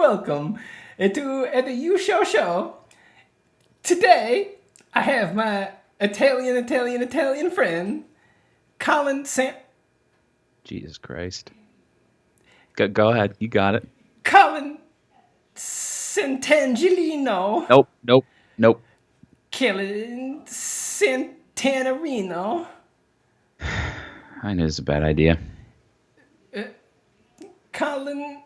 welcome to the You Show. Today, I have my Italian friend, Colin Jesus Christ. Go ahead. You got it. Colin Santangelo. Nope. Colin Santanarino. I knew it was a bad idea. Colin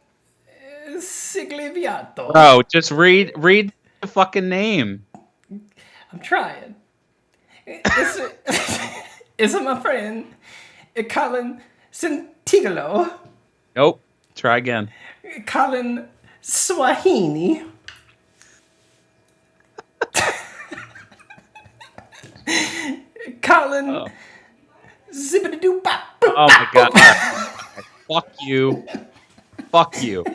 Sigliviato. Bro, just read the fucking name. I'm trying. It's my friend, Colin Santangelo. Nope. Try again. Colin Swahini. Colin Zibbidoo Bop. Oh my god. Fuck you. Fuck you.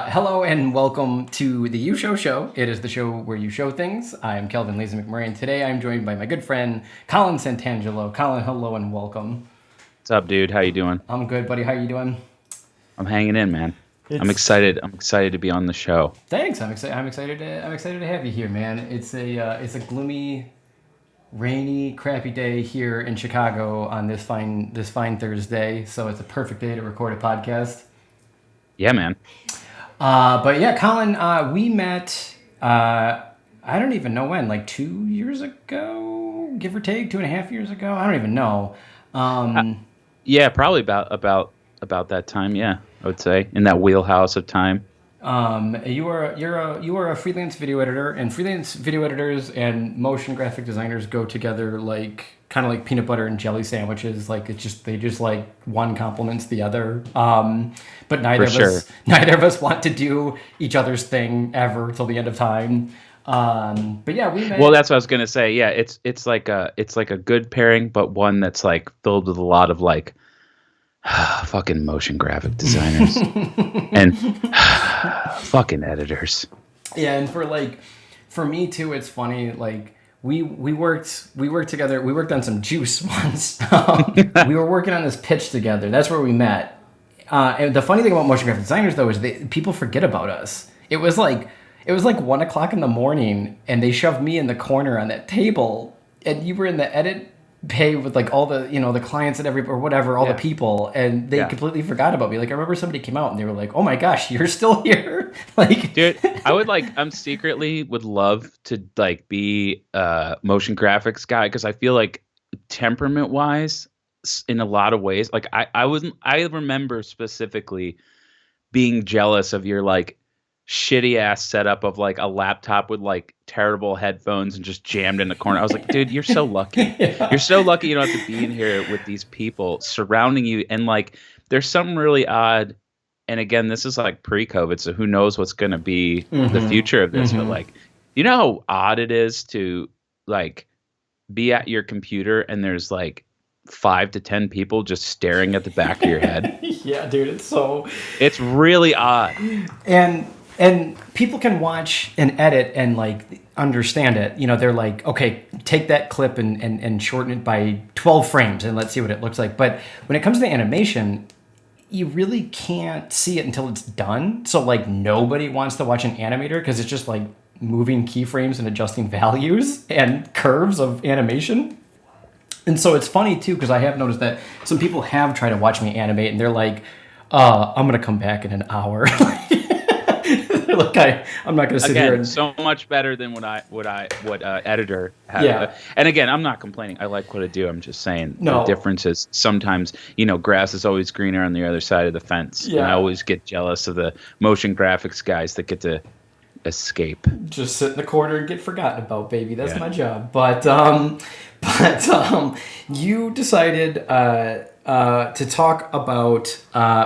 Hello and welcome to the You Show. It is the show where you show things. I am Kelvin Lazy McMurray, and today I'm joined by my good friend Colin Santangelo. Colin, hello and welcome. What's up, dude? How you doing? I'm good, buddy. How you doing? I'm hanging in, man. I'm excited. I'm excited to be on the show. Thanks. I'm excited to have you here, man. It's a gloomy, rainy, crappy day here in Chicago on this fine Thursday. So it's a perfect day to record a podcast. Yeah, man. But yeah, Colin, we met, I don't even know when, like 2 years ago, give or take, 2.5 years ago. I don't even know. Yeah, probably about that time. Yeah, I would say in that wheelhouse of time. You are a freelance video editor, and freelance video editors and motion graphic designers go together like kind of like peanut butter and jelly sandwiches. Like they just like one complements the other. But neither of us want to do each other's thing ever till the end of time. But yeah, we met. Well, that's what I was gonna say. Yeah, it's like a good pairing, but one that's like filled with a lot of like fucking motion graphic designers and fucking editors. Yeah, and for me too, it's funny. Like we worked together. We worked on some juice once. We were working on this pitch together. That's where we met. And the funny thing about motion graphic designers though is people forget about us. It was like 1 o'clock in the morning, and they shoved me in the corner on that table, and you were in the edit bay with like all the the clients and the people, and they completely forgot about me. Like I remember somebody came out and they were like, "Oh my gosh, you're still here!" Like, dude, I'm secretly would love to like be a motion graphics guy, because I feel like temperament wise, in a lot of ways, like I remember specifically being jealous of your like shitty ass setup of like a laptop with like terrible headphones and just jammed in the corner. I was like, dude, you're so lucky. Yeah. You're so lucky you don't have to be in here with these people surrounding you. And like, there's something really odd. And again, this is like pre-COVID, so who knows what's going to be the future of this. But like, you know how odd it is to like be at your computer and there's like 5 to 10 people just staring at the back of your head. Yeah, dude, it's really odd. And people can watch and edit and like understand it. They're like, okay, take that clip and shorten it by 12 frames and let's see what it looks like. But when it comes to animation, you really can't see it until it's done. So like nobody wants to watch an animator because it's just like moving keyframes and adjusting values and curves of animation. And so it's funny too, because I have noticed that some people have tried to watch me animate and they're like, I'm going to come back in an hour. Look, I'm not going to sit here and so much better than what editor had. Yeah. And again, I'm not complaining. I like what I do. I'm just saying the difference is sometimes, grass is always greener on the other side of the fence. Yeah. And I always get jealous of the motion graphics guys that get to escape. Just sit in the corner and get forgotten about, baby. That's my job. But you decided to talk about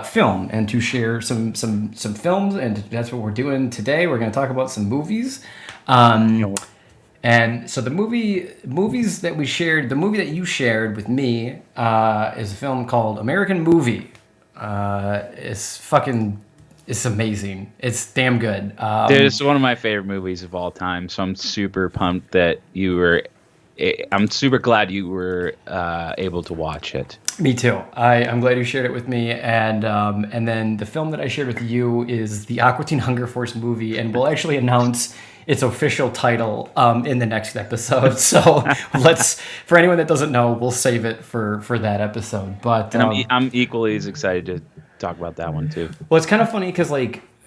film and to share some films, and that's what we're doing today. We're going to talk about some movies. And so the movies that we shared, the movie that you shared with me is a film called American Movie. It's fucking is amazing. It's damn good. Dude, it's one of my favorite movies of all time. So I'm super pumped that you were. I'm super glad you were able to watch it. Me too. I'm glad you shared it with me, and then the film that I shared with you is the Aqua Teen Hunger Force movie, and we'll actually announce its official title in the next episode. So for anyone that doesn't know, we'll save it for that episode. But And I'm equally as excited to talk about that one too. well, it's kind of funny because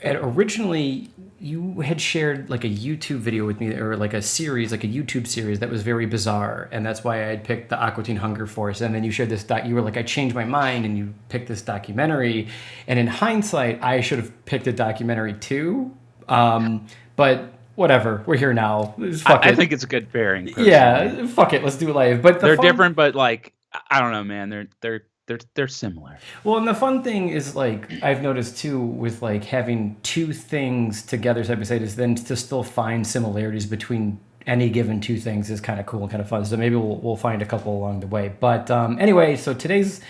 originally you had shared like a YouTube video with me, or like a series, like a YouTube series that was very bizarre, and that's why I had picked the Aqua Teen Hunger Force. And then you shared this you were like, I changed my mind, and you picked this documentary. And in hindsight, I should have picked a documentary too, but whatever. We're here now. I think it's a good pairing. Personally. Yeah, fuck it. Let's do it live. But they're different, but like I don't know, man. They're similar. Well, and the fun thing is, like, I've noticed too, with like having two things together side by side, is then to still find similarities between any given two things is kind of cool and kind of fun. So maybe we'll find a couple along the way. But anyway, so today's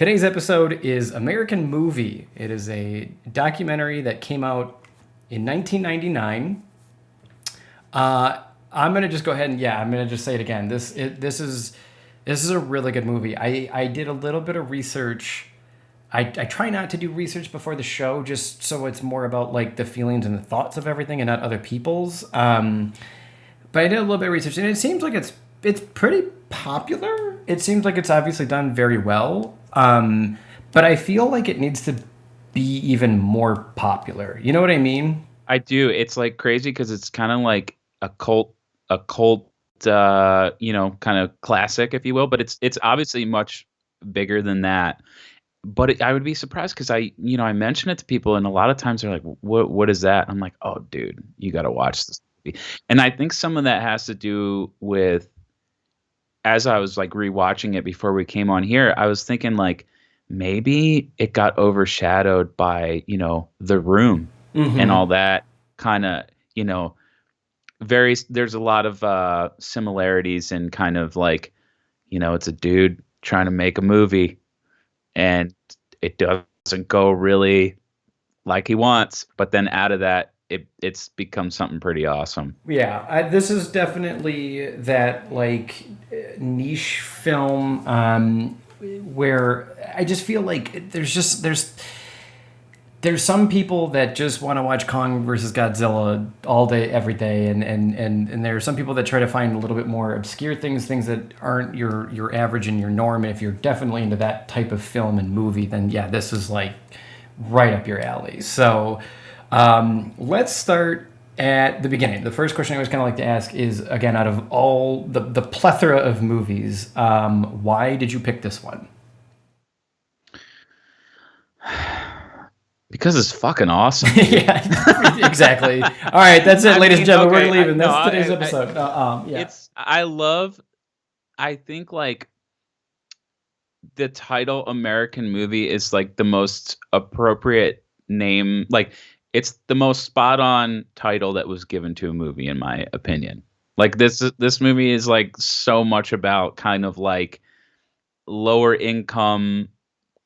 episode is American Movie. It is a documentary that came out in 1999. I'm gonna just go ahead and I'm gonna just say it again. This is a really good movie. I did a little bit of research. I try not to do research before the show, just so it's more about like the feelings and the thoughts of everything and not other people's. But I did a little bit of research, and it seems like it's pretty popular. It seems like it's obviously done very well. But I feel like it needs to be even more popular. You know what I mean? I do. It's like crazy because it's kind of like a cult kind of classic, if you will, but it's obviously much bigger than that. But I would be surprised because I mention it to people, and a lot of times they're like, what is that? I'm like, oh dude, you got to watch this movie. And I think some of that has to do with, as I was like rewatching it before we came on here, I was thinking like maybe it got overshadowed by The Room and all that kind of there's a lot of similarities in kind of like, it's a dude trying to make a movie and it doesn't go really like he wants, but then out of that it's become something pretty awesome. Yeah, this is definitely that like niche film where I just feel like there's some people that just want to watch Kong versus Godzilla all day, every day, and there are some people that try to find a little bit more obscure things that aren't your average and your norm. And if you're definitely into that type of film and movie, then yeah, this is like right up your alley. So let's start at the beginning. The first question I always kind of like to ask is, again, out of all the plethora of movies, why did you pick this one? Because it's fucking awesome. Yeah, exactly. All right, that's it, ladies and gentlemen. Okay, we're leaving. That's today's episode. Yeah. I think like the title American Movie is like the most appropriate name. Like it's the most spot on title that was given to a movie, in my opinion. Like this movie is like so much about kind of like lower income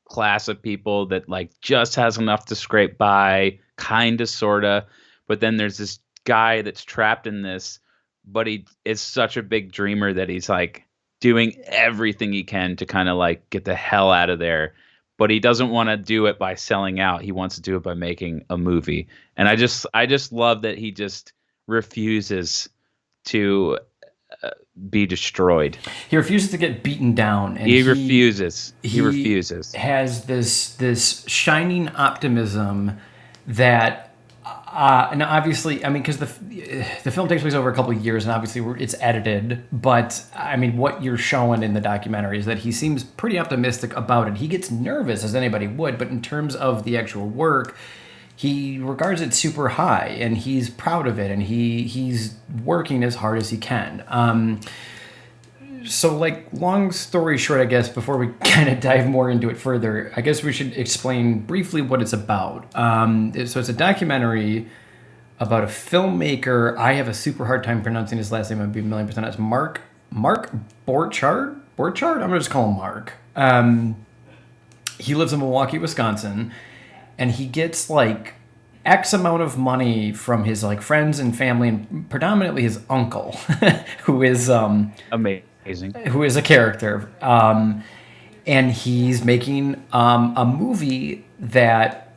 class of people that like just has enough to scrape by, kind of, sort of, but then there's this guy that's trapped in this, but he is such a big dreamer that he's like doing everything he can to kind of like get the hell out of there, but he doesn't want to do it by selling out. He wants to do it by making a movie. And I just love that he just refuses to be destroyed. He refuses to get beaten down, and he refuses. He has this shining optimism that, and obviously, I mean, because the film takes place over a couple of years, and obviously it's edited. But I mean, what you're showing in the documentary is that he seems pretty optimistic about it. He gets nervous, as anybody would, but in terms of the actual work, he regards it super high, and he's proud of it, and he's working as hard as he can. So, like, long story short, I guess, before we kind of dive more into it further, I guess we should explain briefly what it's about. So it's a documentary about a filmmaker. I have a super hard time pronouncing his last name. I'd be 1,000,000%. It's Mark Borchardt? Borchardt? I'm going to just call him Mark. He lives in Milwaukee, Wisconsin. And he gets, like, X amount of money from his like friends and family, and predominantly his uncle, who is Amazing. a character, and he's making a movie that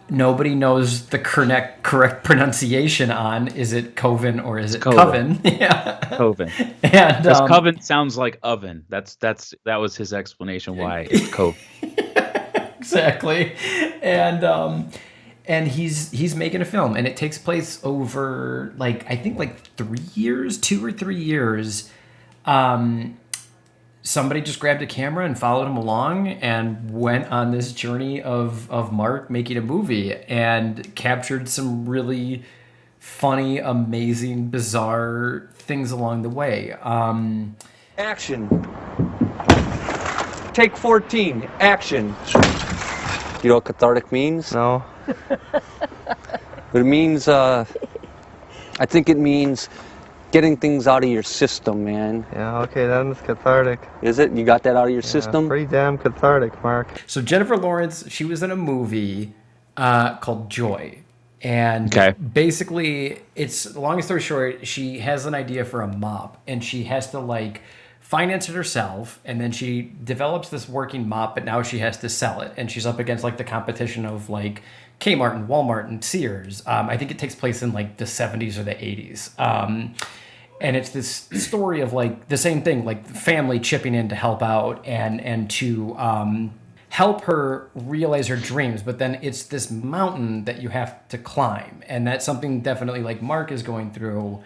nobody knows the correct pronunciation on. Is it Coven or is it Coven? Yeah. Coven. And Because Coven sounds like oven. That was his explanation why it's Coven. Exactly. And he's making a film, and it takes place over I think 3 years, 2 or 3 years. Somebody just grabbed a camera and followed him along and went on this journey of Mark making a movie and captured some really funny, amazing, bizarre things along the way. Action. Take 14. Action. You know what cathartic means? No. But it means, I think it means getting things out of your system, man. Yeah, okay, then it's cathartic. Is it? You got that out of your system? Pretty damn cathartic, Mark. So Jennifer Lawrence, she was in a movie called Joy. And basically, it's, long story short, she has an idea for a mop, and she has to finance it herself, and then she develops this working mop, but now she has to sell it, and she's up against the competition of Kmart and Walmart and Sears. I think it takes place in the 70s or the 80s. And it's this story of the same thing, family chipping in to help out and to help her realize her dreams. But then it's this mountain that you have to climb. And that's something definitely Mark is going through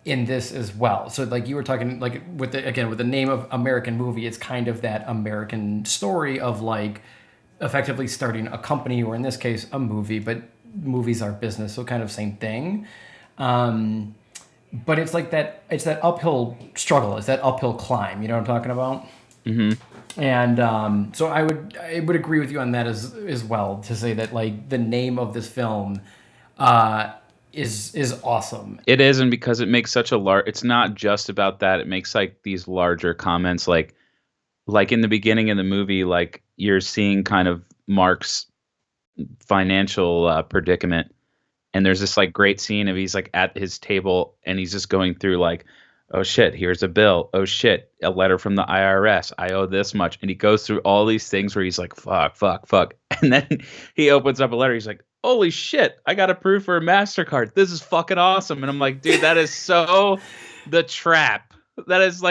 in this as well. So you were talking with the name of American movie, it's kind of that American story of effectively starting a company, or in this case a movie, but movies are business, so kind of same thing. But it's that uphill struggle, it's that uphill climb, you know what I'm talking about? Mm-hmm. And so I would agree with you on that as well, to say that the name of this film is awesome. It is, and because it makes such a it's not just about that, it makes these larger comments, like in the beginning of the movie, you're seeing kind of Mark's financial predicament, and there's this great scene of he's at his table and he's just going through oh shit, here's a bill, oh shit, a letter from the IRS, I owe this much, and he goes through all these things where he's fuck, and then he opens up a letter, he's holy shit, I got approved for a MasterCard, this is fucking awesome. And I'm dude, that is so the trap. That is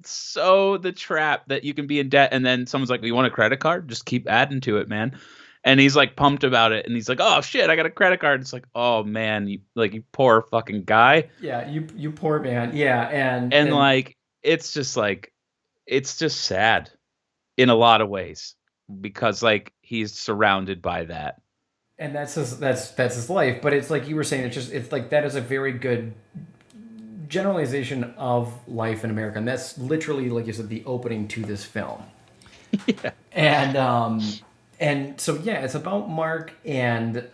so the trap, that you can be in debt and then someone's you want a credit card? Just keep adding to it, man. And he's pumped about it, and he's oh shit, I got a credit card. It's oh man, you poor fucking guy. Yeah, you poor man. Yeah, and it's just it's just sad in a lot of ways, because he's surrounded by that. And that's his life. But it's you were saying, it's that is a very good generalization of life in America, and that's literally, like you said, the opening to this film. Yeah. And so yeah, it's about Mark, and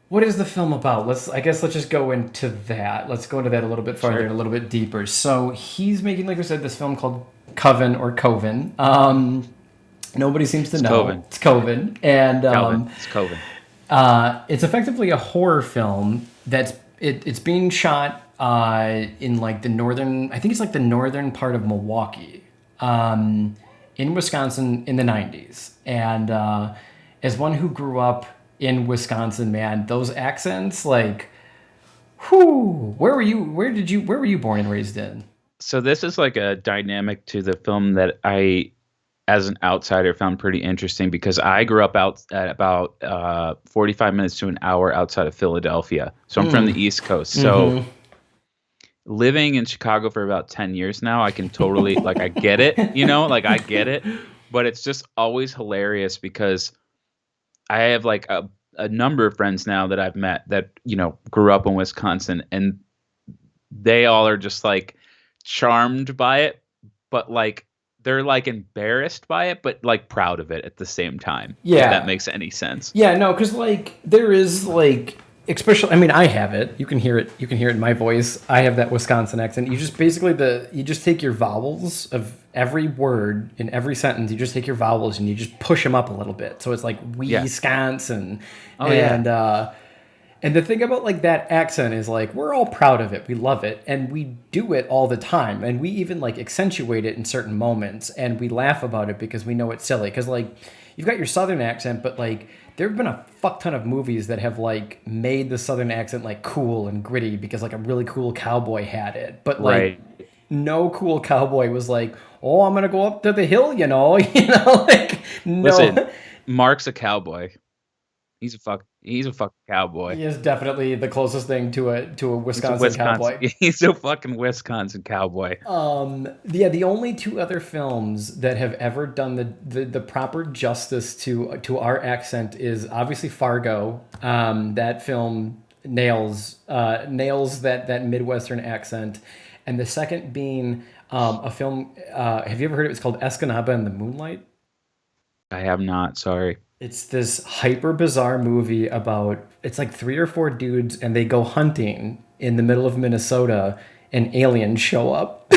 what is the film about? Let's just go into that. Let's go into that a little bit farther and a little bit deeper. So he's making, like we said, this film called Coven or Coven. Nobody seems to know. Coven. It's Coven, and it's Coven. It's effectively a horror film it's being shot in the northern, I think it's the northern part of Milwaukee, in Wisconsin in the 90s. And as one who grew up in Wisconsin, man, those accents, where were you born and raised in? So this is a dynamic to the film that I, as an outsider, found pretty interesting, because I grew up out at about 45 minutes to an hour outside of Philadelphia. So I'm from the East Coast. So living in Chicago for about 10 years now, I can totally, I get it, I get it. But it's just always hilarious, because I have a number of friends now that I've met that, grew up in Wisconsin, and they all are just charmed by it, but they're embarrassed by it, but proud of it at the same time. Yeah. If that makes any sense. Yeah, no, because there is especially, I mean, I have it. You can hear it. You can hear it in my voice. I have that Wisconsin accent. You just basically you just take your vowels of every word in every sentence. You just take your vowels and you just push them up a little bit. So it's like Wisconsin, and the thing about like that accent is like we're all proud of it. We love it, and we do it all the time, and we even like accentuate it in certain moments, and we laugh about it because we know it's silly. Because like you've got your Southern accent, but like there have been a fuck ton of movies that have like made the Southern accent like cool and gritty because like a really cool cowboy had it, but like no cool cowboy was like, oh, I'm gonna go up to the hill, you know, like no. Listen, Mark's a cowboy. He's a fucking cowboy. He is definitely the closest thing to a Wisconsin cowboy. He's a fucking Wisconsin cowboy. The only two other films that have ever done the proper justice to our accent is obviously Fargo. That film nails that Midwestern accent, and the second being a film. Have you ever heard of it? It's called Escanaba in the Moonlight. I have not. Sorry. It's this hyper bizarre movie about, it's like 3 or 4 dudes and they go hunting in the middle of Minnesota and aliens show up.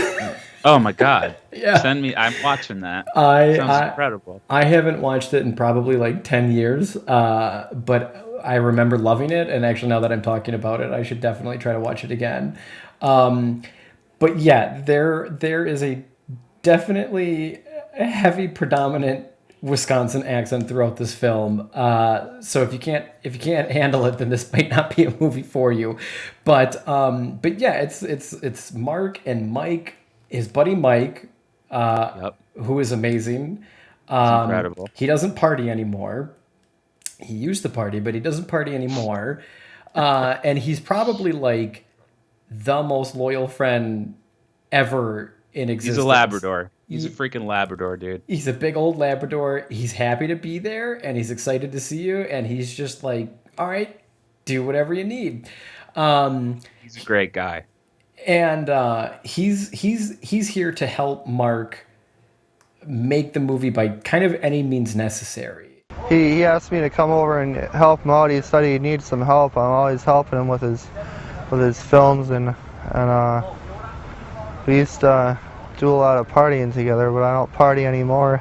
Oh my God. Yeah. Send me, I'm watching that. Sounds incredible. I haven't watched it in probably like 10 years, but I remember loving it. And actually now that I'm talking about it, I should definitely try to watch it again. But yeah, there is a definitely heavy predominant Wisconsin accent throughout this film. So if you can't handle it, then this might not be a movie for you. But yeah, it's Mark and Mike, his buddy Mike, who is amazing. Incredible. He doesn't party anymore. He used to party, but he doesn't party anymore. And he's probably like the most loyal friend ever in existence. He's a Labrador. He's a freaking Labrador, dude. He's a big old Labrador. He's happy to be there, and he's excited to see you, and he's just like, all right, do whatever you need. He's a great guy. And he's here to help Mark make the movie by kind of any means necessary. He asked me to come over and help him out. He said he needs some help. I'm always helping him with his films, and we used to do a lot of partying together, but I don't party anymore.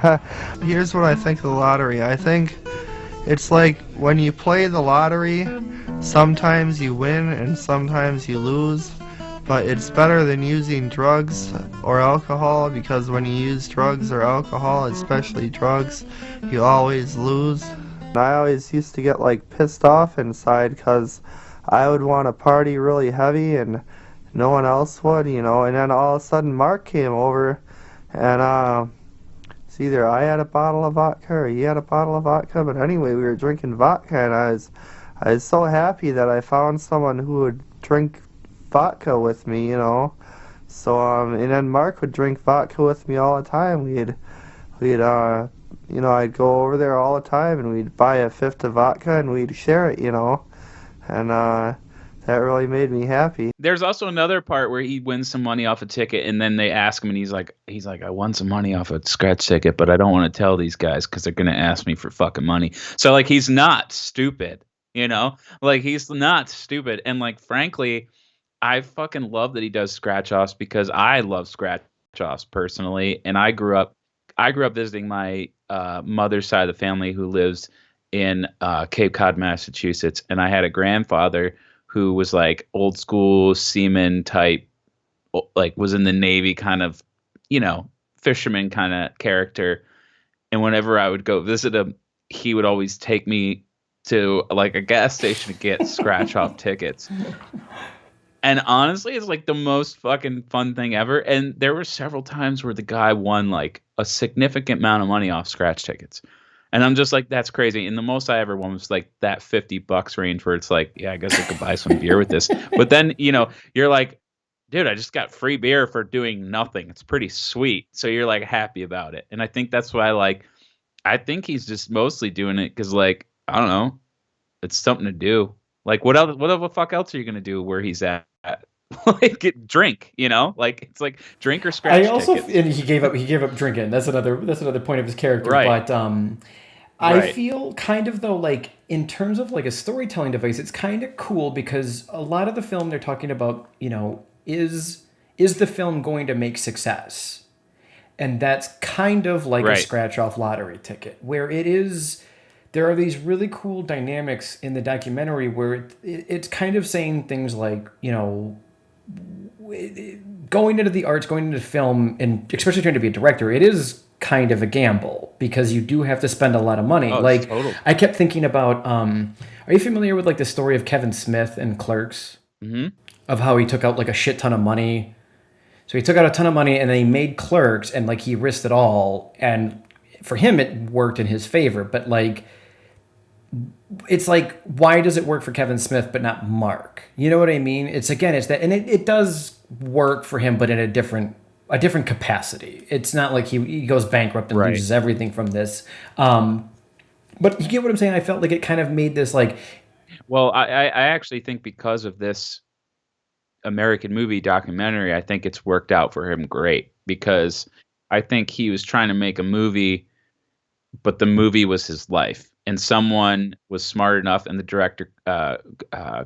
Here's what I think of the lottery. I think it's like when you play the lottery, sometimes you win and sometimes you lose, but it's better than using drugs or alcohol, because when you use drugs or alcohol, especially drugs, you always lose. I always used to get like pissed off inside because I would want to party really heavy and no one else would, you know, and then all of a sudden Mark came over, and it's either I had a bottle of vodka or he had a bottle of vodka, but anyway, we were drinking vodka, and I was so happy that I found someone who would drink vodka with me, you know. So and then Mark would drink vodka with me all the time. We'd you know, I'd go over there all the time, and we'd buy a fifth of vodka and we'd share it, you know, and that really made me happy. There's also another part where he wins some money off a ticket, and then they ask him, and he's like, I won some money off a scratch ticket, but I don't want to tell these guys because they're gonna ask me for fucking money. So like, he's not stupid, you know, like he's not stupid. And like, frankly, I fucking love that he does scratch offs, because I love scratch offs personally, and I grew up visiting my mother's side of the family who lives in Cape Cod, Massachusetts, and I had a grandfather who was like old school seaman type, like was in the Navy kind of, you know, fisherman kind of character. And whenever I would go visit him, he would always take me to like a gas station to get scratch off tickets. And honestly, it's like the most fucking fun thing ever. And there were several times where the guy won like a significant amount of money off scratch tickets. And I'm just like, that's crazy. And the most I ever won was like that $50 range, where it's like, yeah, I guess I could buy some beer with this. But then, you know, you're like, dude, I just got free beer for doing nothing. It's pretty sweet. So you're like happy about it. And I think that's why, like, I think he's just mostly doing it because, like, I don't know, it's something to do. Like, what the fuck else are you going to do where he's at? Like, drink, you know, like it's like drink or scratch. And he gave up drinking. That's another point of his character. Right. But I feel kind of though, like in terms of like a storytelling device, it's kind of cool because a lot of the film they're talking about, is the film going to make success? And that's kind of like a Right. scratch off lottery ticket, where it is. There are these really cool dynamics in the documentary where it's kind of saying things like, going into the arts, going into film, and especially trying to be a director, it is kind of a gamble because you do have to spend a lot of money. Oh, Like, totally. I kept thinking about, are you familiar with like the story of Kevin Smith and Clerks? Mm-hmm. Of how he took out like a shit ton of money. So he took out a ton of money and then he made Clerks and like he risked it all. And for him, it worked in his favor. But like, it's like, why does it work for Kevin Smith but not Mark? You know what I mean? It's that, and it does work for him, but in a different capacity. It's not like he goes bankrupt and Right. loses everything from this. But you get what I'm saying? I felt like it kind of made this like, Well, I actually think because of this American movie documentary, I think it's worked out for him great because I think he was trying to make a movie, but the movie was his life. And someone was smart enough, and the director,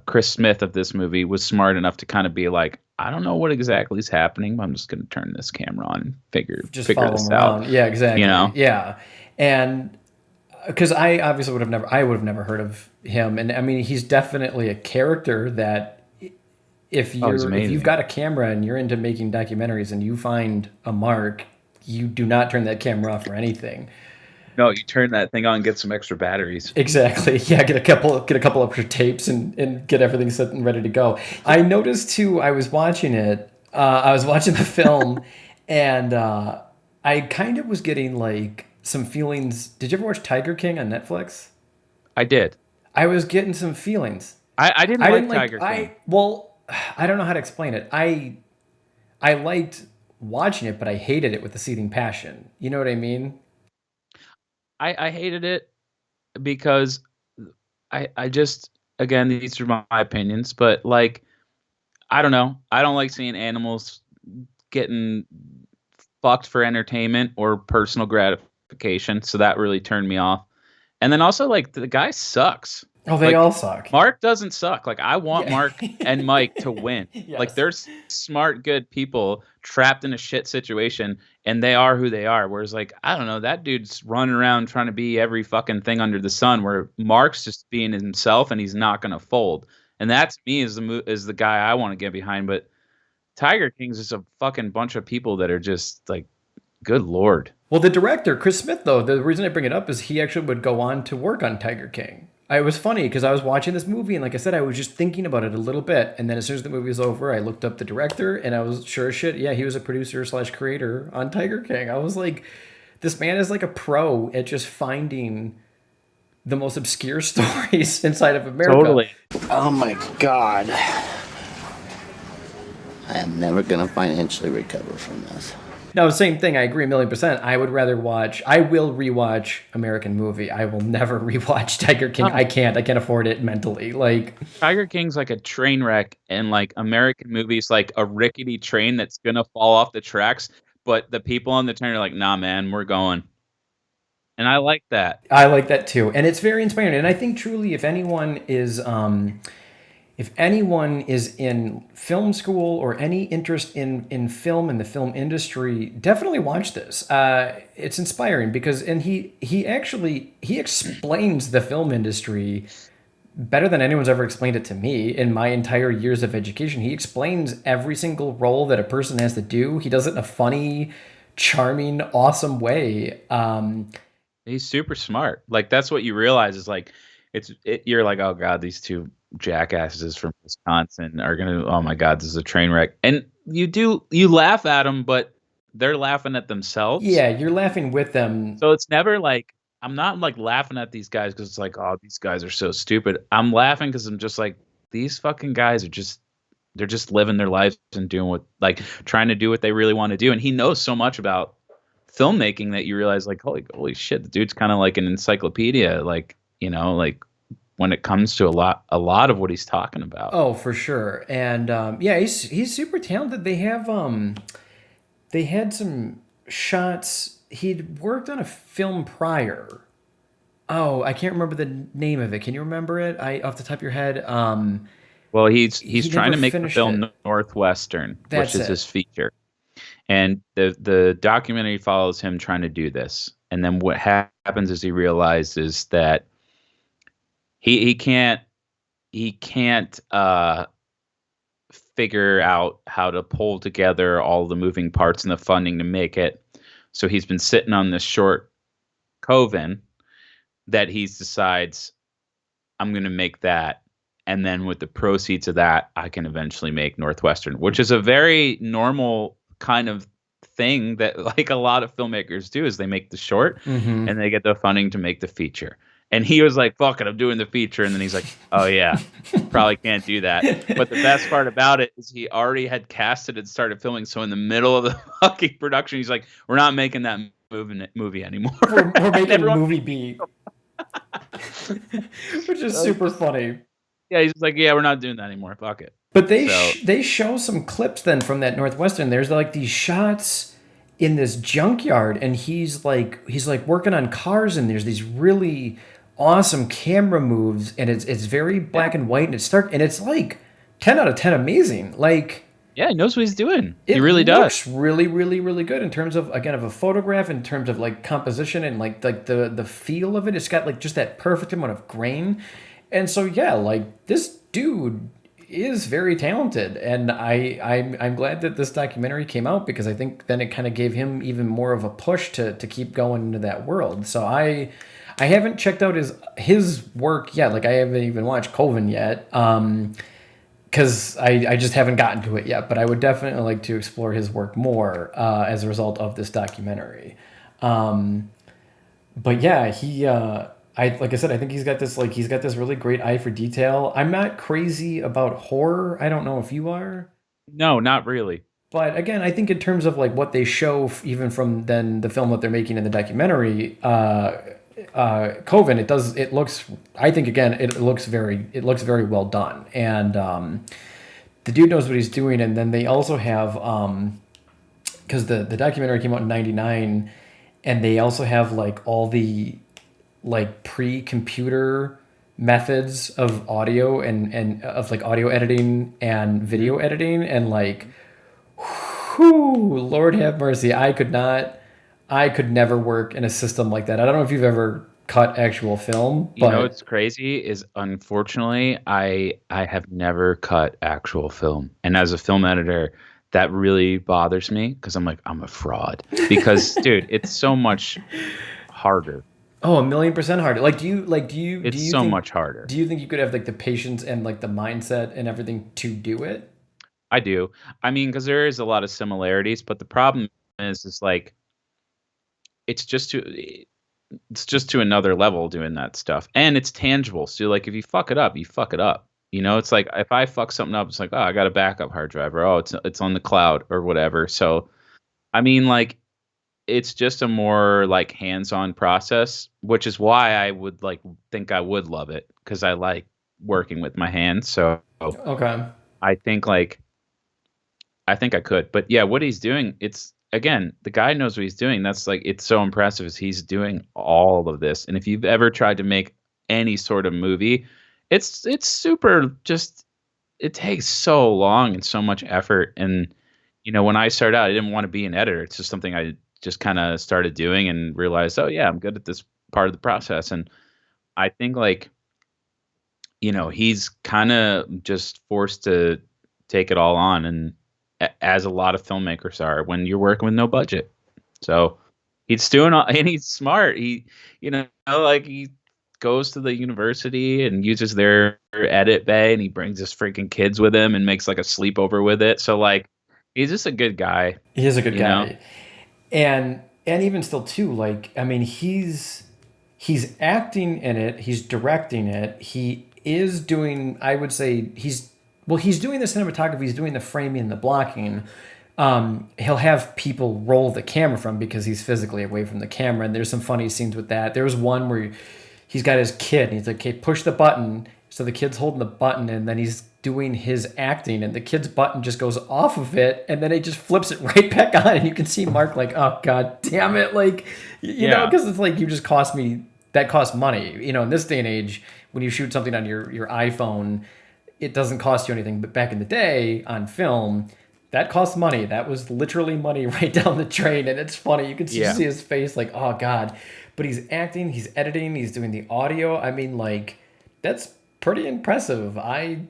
Chris Smith of this movie, was smart enough to kind of be like, I don't know what exactly is happening, but I'm just going to turn this camera on and figure follow this him out. around. Yeah, exactly. You know? Yeah. And because I obviously would have never heard of him. And I mean, he's definitely a character that if you've got a camera and you're into making documentaries and you find a Mark, you do not turn that camera off for anything. No, you turn that thing on and get some extra batteries. Exactly. Yeah, get a couple extra tapes and get everything set and ready to go. I noticed too, I was watching it, I was watching the film, and I kind of was getting like some feelings. Did you ever watch Tiger King on Netflix? I did. I was getting some feelings. I didn't like Tiger King. I don't know how to explain it. I liked watching it, but I hated it with a seething passion. You know what I mean? I hated it because I just, again, these are my opinions, but like, I don't know. I don't like seeing animals getting fucked for entertainment or personal gratification. So that really turned me off. And then also, like, the guy sucks. Oh, they Like, all suck. Mark doesn't suck. Like, I want Yeah. Mark and Mike to win. Yes. Like, they're smart, good people trapped in a shit situation, and they are who they are. Whereas, like, I don't know, that dude's running around trying to be every fucking thing under the sun, where Mark's just being himself, and he's not going to fold. And that's me as the guy I want to get behind. But Tiger King's just a fucking bunch of people that are just, like, good Lord. Well, the director, Chris Smith, though, the reason I bring it up is he actually would go on to work on Tiger King. It was funny because I was watching this movie and like I said, I was just thinking about it a little bit. And then as soon as the movie was over, I looked up the director and I was sure as shit. Yeah, he was a producer / creator on Tiger King. I was like, this man is like a pro at just finding the most obscure stories inside of America. Totally. Oh my God. I am never going to financially recover from this. No, same thing. I agree 1,000,000%. I will rewatch American Movie. I will never rewatch Tiger King. I can't afford it mentally. Like, Tiger King's like a train wreck, and like American Movies like a rickety train that's gonna fall off the tracks, but the people on the train are like, nah man, we're going. And I like that. I like that too. And it's very inspiring. And I think truly if anyone is in film school or any interest in film and the film industry, definitely watch this. It's inspiring because, and he explains the film industry better than anyone's ever explained it to me in my entire years of education. He explains every single role that a person has to do. He does it in a funny, charming, awesome way. He's super smart. Like that's what you realize is like, you're like, oh God, these two jackasses from Wisconsin are gonna, oh my God, this is a train wreck. And you laugh at them, but they're laughing at themselves. Yeah, you're laughing with them. So it's never like, I'm not like laughing at these guys because it's like, oh, these guys are so stupid. I'm laughing because I'm just like, these fucking guys they're just living their lives and trying to do what they really want to do. And he knows so much about filmmaking that you realize like, holy shit, the dude's kind of like an encyclopedia, like, you know, like when it comes to a lot of what he's talking about. Oh, for sure. And yeah, he's super talented. They had some shots. He'd worked on a film prior Oh, I can't remember the name of it. Can you remember it? Off the top of your head. Well, he's He trying never to make the finished film it. Northwestern, which That's is his it. feature. And the documentary follows him trying to do this. And then what happens is he realizes that he can't he can't figure out how to pull together all the moving parts and the funding to make it. So he's been sitting on this short coven that he decides I'm going to make that. And then with the proceeds of that, I can eventually make Northwestern, which is a very normal kind of thing that like a lot of filmmakers do is they make the short Mm-hmm. and they get the funding to make the feature. And he was like, fuck it, I'm doing the feature. And then he's like, oh yeah, probably can't do that. But the best part about it is he already had casted and started filming. So in the middle of the fucking production, he's like, we're not making that movie anymore. We're And making everyone, movie beat, which is super funny. yeah, he's like, yeah, we're not doing that anymore. Fuck it. But So they show some clips then from that Northwestern. There's like these shots in this junkyard, and he's like working on cars, and there's these really awesome camera moves, and it's very yeah, black and white, and it's stark, and it's like 10 out of 10 amazing. Like yeah, he knows what he's doing. He it really does. looks really, really, really good in terms of again of a photograph, in terms of like composition and like the feel of it. It's got like just that perfect amount of grain, and so yeah, like this dude is very talented, and I'm glad that this documentary came out because I think then it kind of gave him even more of a push to keep going into that world. So I haven't checked out his work yet. Like I haven't even watched Coven yet. Because I just haven't gotten to it yet, but I would definitely like to explore his work more as a result of this documentary. But yeah, I like I said, I think he's got this really great eye for detail. I'm not crazy about horror. I don't know if you are, No, not really. but again, I think in terms of like what they show, even from then the film that they're making in the documentary, Coven, it looks. I think again, it looks very well done, and the dude knows what he's doing. And then they also have because the documentary came out in '99, and they also have like all the like pre-computer methods of audio and of like audio editing and video editing, and like whew, Lord have mercy, I could never work in a system like that. I don't know if you've ever cut actual film, You know but what's crazy is unfortunately I have never cut actual film. And as a film editor, that really bothers me because I'm like, I'm a fraud. Because dude, it's so much harder. oh, 1,000,000% harder. Like do It's you so think much harder. you could have like the patience and like the mindset and everything to do it? I do. I mean, because there is a lot of similarities, but the problem is like it's just to it's just to another level doing that stuff. And it's tangible. So like if you fuck it up, you fuck it up. You know, it's like if I fuck something up, it's like, oh, I got a backup hard drive, or oh, it's on the cloud or whatever. So I mean, like it's just a more like hands-on process, which is why I would like think I would love it because I like working with my hands. So Okay. I think like I think I could. But yeah, what he's doing, it's again, the guy knows what he's doing. That's like it's so impressive is he's doing all of this. And if you've ever tried to make any sort of movie, it's super just it takes so long and so much effort. And you know, when I started out, I didn't want to be an editor. It's just something I just kind of started doing and realized, oh yeah, I'm good at this part of the process. And I think like, you know, he's kind of just forced to take it all on and as a lot of filmmakers are when you're working with no budget. So he's doing all, and he's smart. He, you know, like he goes to the university and uses their edit bay and he brings his freaking kids with him and makes like a sleepover with it. So like he's just a good guy, He is a good you know? guy. And even still too, like I mean, he's acting in it, he's directing it, he is doing, I would say he's doing the cinematography, he's doing the framing and the blocking. He'll have people roll the camera from because he's physically away from the camera, and there's some funny scenes with that. There was one where he's got his kid and he's like, okay, push the button. So the kid's holding the button and then he's doing his acting and the kid's button just goes off of it and then it just flips it right back on and you can see Mark like, oh god damn it, like you know, Yeah. because it's like you just cost me that costs money. In this day and age, when you shoot something on your iPhone, it doesn't cost you anything. But back in the day on film, that costs money. That was literally money right down the drain. And it's funny. You can see his face like, oh God. But he's acting, he's editing, he's doing the audio. I mean, like, that's pretty impressive. I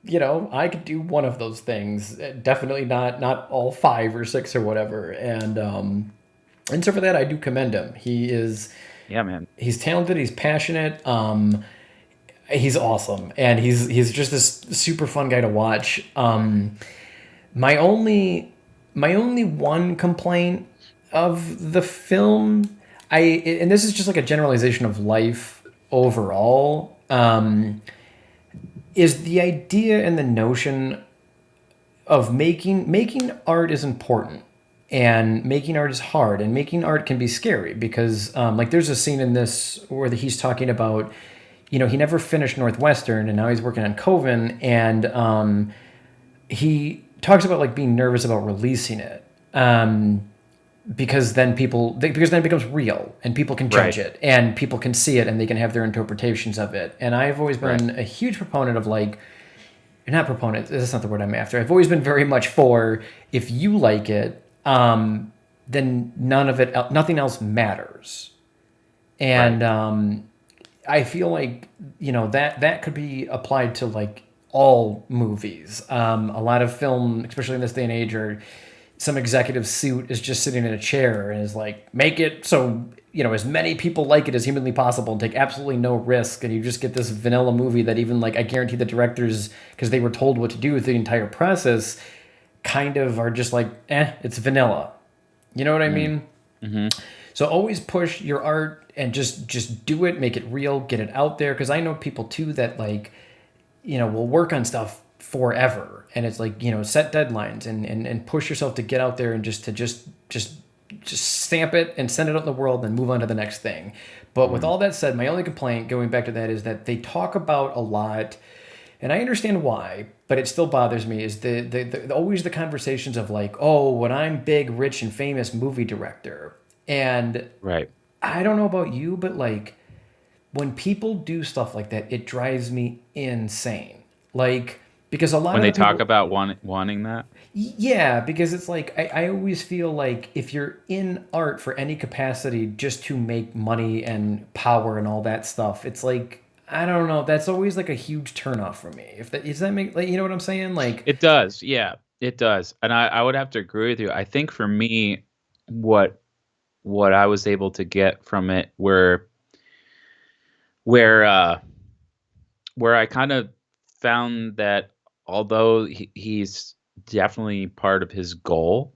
could do one of those things. Definitely not all 5 or 6 or whatever. And so for that, I do commend him. He is, Yeah, man. he's talented. He's passionate. He's awesome, and he's just this super fun guy to watch. My only one complaint of the film, and this is just like a generalization of life overall, is the idea and the notion of making art is important, and making art is hard, and making art can be scary because like there's a scene in this where he's talking about, he never finished Northwestern and now he's working on Coven, and he talks about like being nervous about releasing it because then it becomes real and people can judge it and people can see it and they can have their interpretations of it. And I've always been a huge proponent of like, not proponent, that's not the word I'm after. I've always been very much for, if you like it, then nothing else matters. And I feel like, that could be applied to like all movies. A lot of film, especially in this day and age, or some executive suit is just sitting in a chair and is like, make it so, as many people like it as humanly possible and take absolutely no risk. And you just get this vanilla movie that even like, I guarantee the directors, because they were told what to do with the entire process, kind of are just like, it's vanilla. You know what I mean? Mm-hmm. So always push your art and just do it, make it real, get it out there. Because I know people too that like, will work on stuff forever, and it's like, set deadlines and push yourself to get out there and just stamp it and send it out in the world and move on to the next thing. But with all that said, my only complaint going back to that is that they talk about a lot, and I understand why, but it still bothers me, is the always the conversations of like, oh, when I'm big, rich, and famous movie director. And I don't know about you, but like when people do stuff like that, it drives me insane. Like, because a lot when of they people, talk about wanting that. Yeah, because it's like, I always feel like if you're in art for any capacity just to make money and power and all that stuff, it's like, I don't know, that's always like a huge turnoff for me. Does that make, like, you know what I'm saying? Like, it does. Yeah, it does. And I would have to agree with you. I think for me, what I was able to get from it where I kind of found that although he's definitely part of his goal,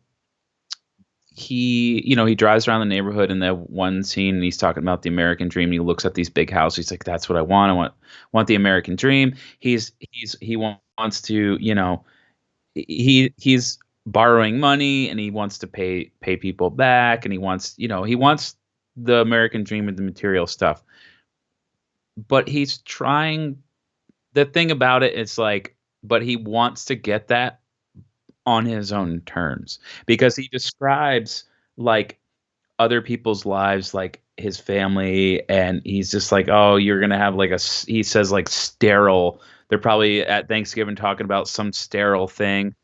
he drives around the neighborhood in that one scene and he's talking about the American dream. And he looks at these big houses. He's like, that's what I want. I want the American dream. He wants to, he's borrowing money and he wants to pay people back, and he wants the American dream and the material stuff. But he's trying, the thing about it is like, but he wants to get that on his own terms, because he describes like other people's lives, like his family, and he's just like, oh, you're gonna have like he says like sterile, they're probably at Thanksgiving talking about some sterile thing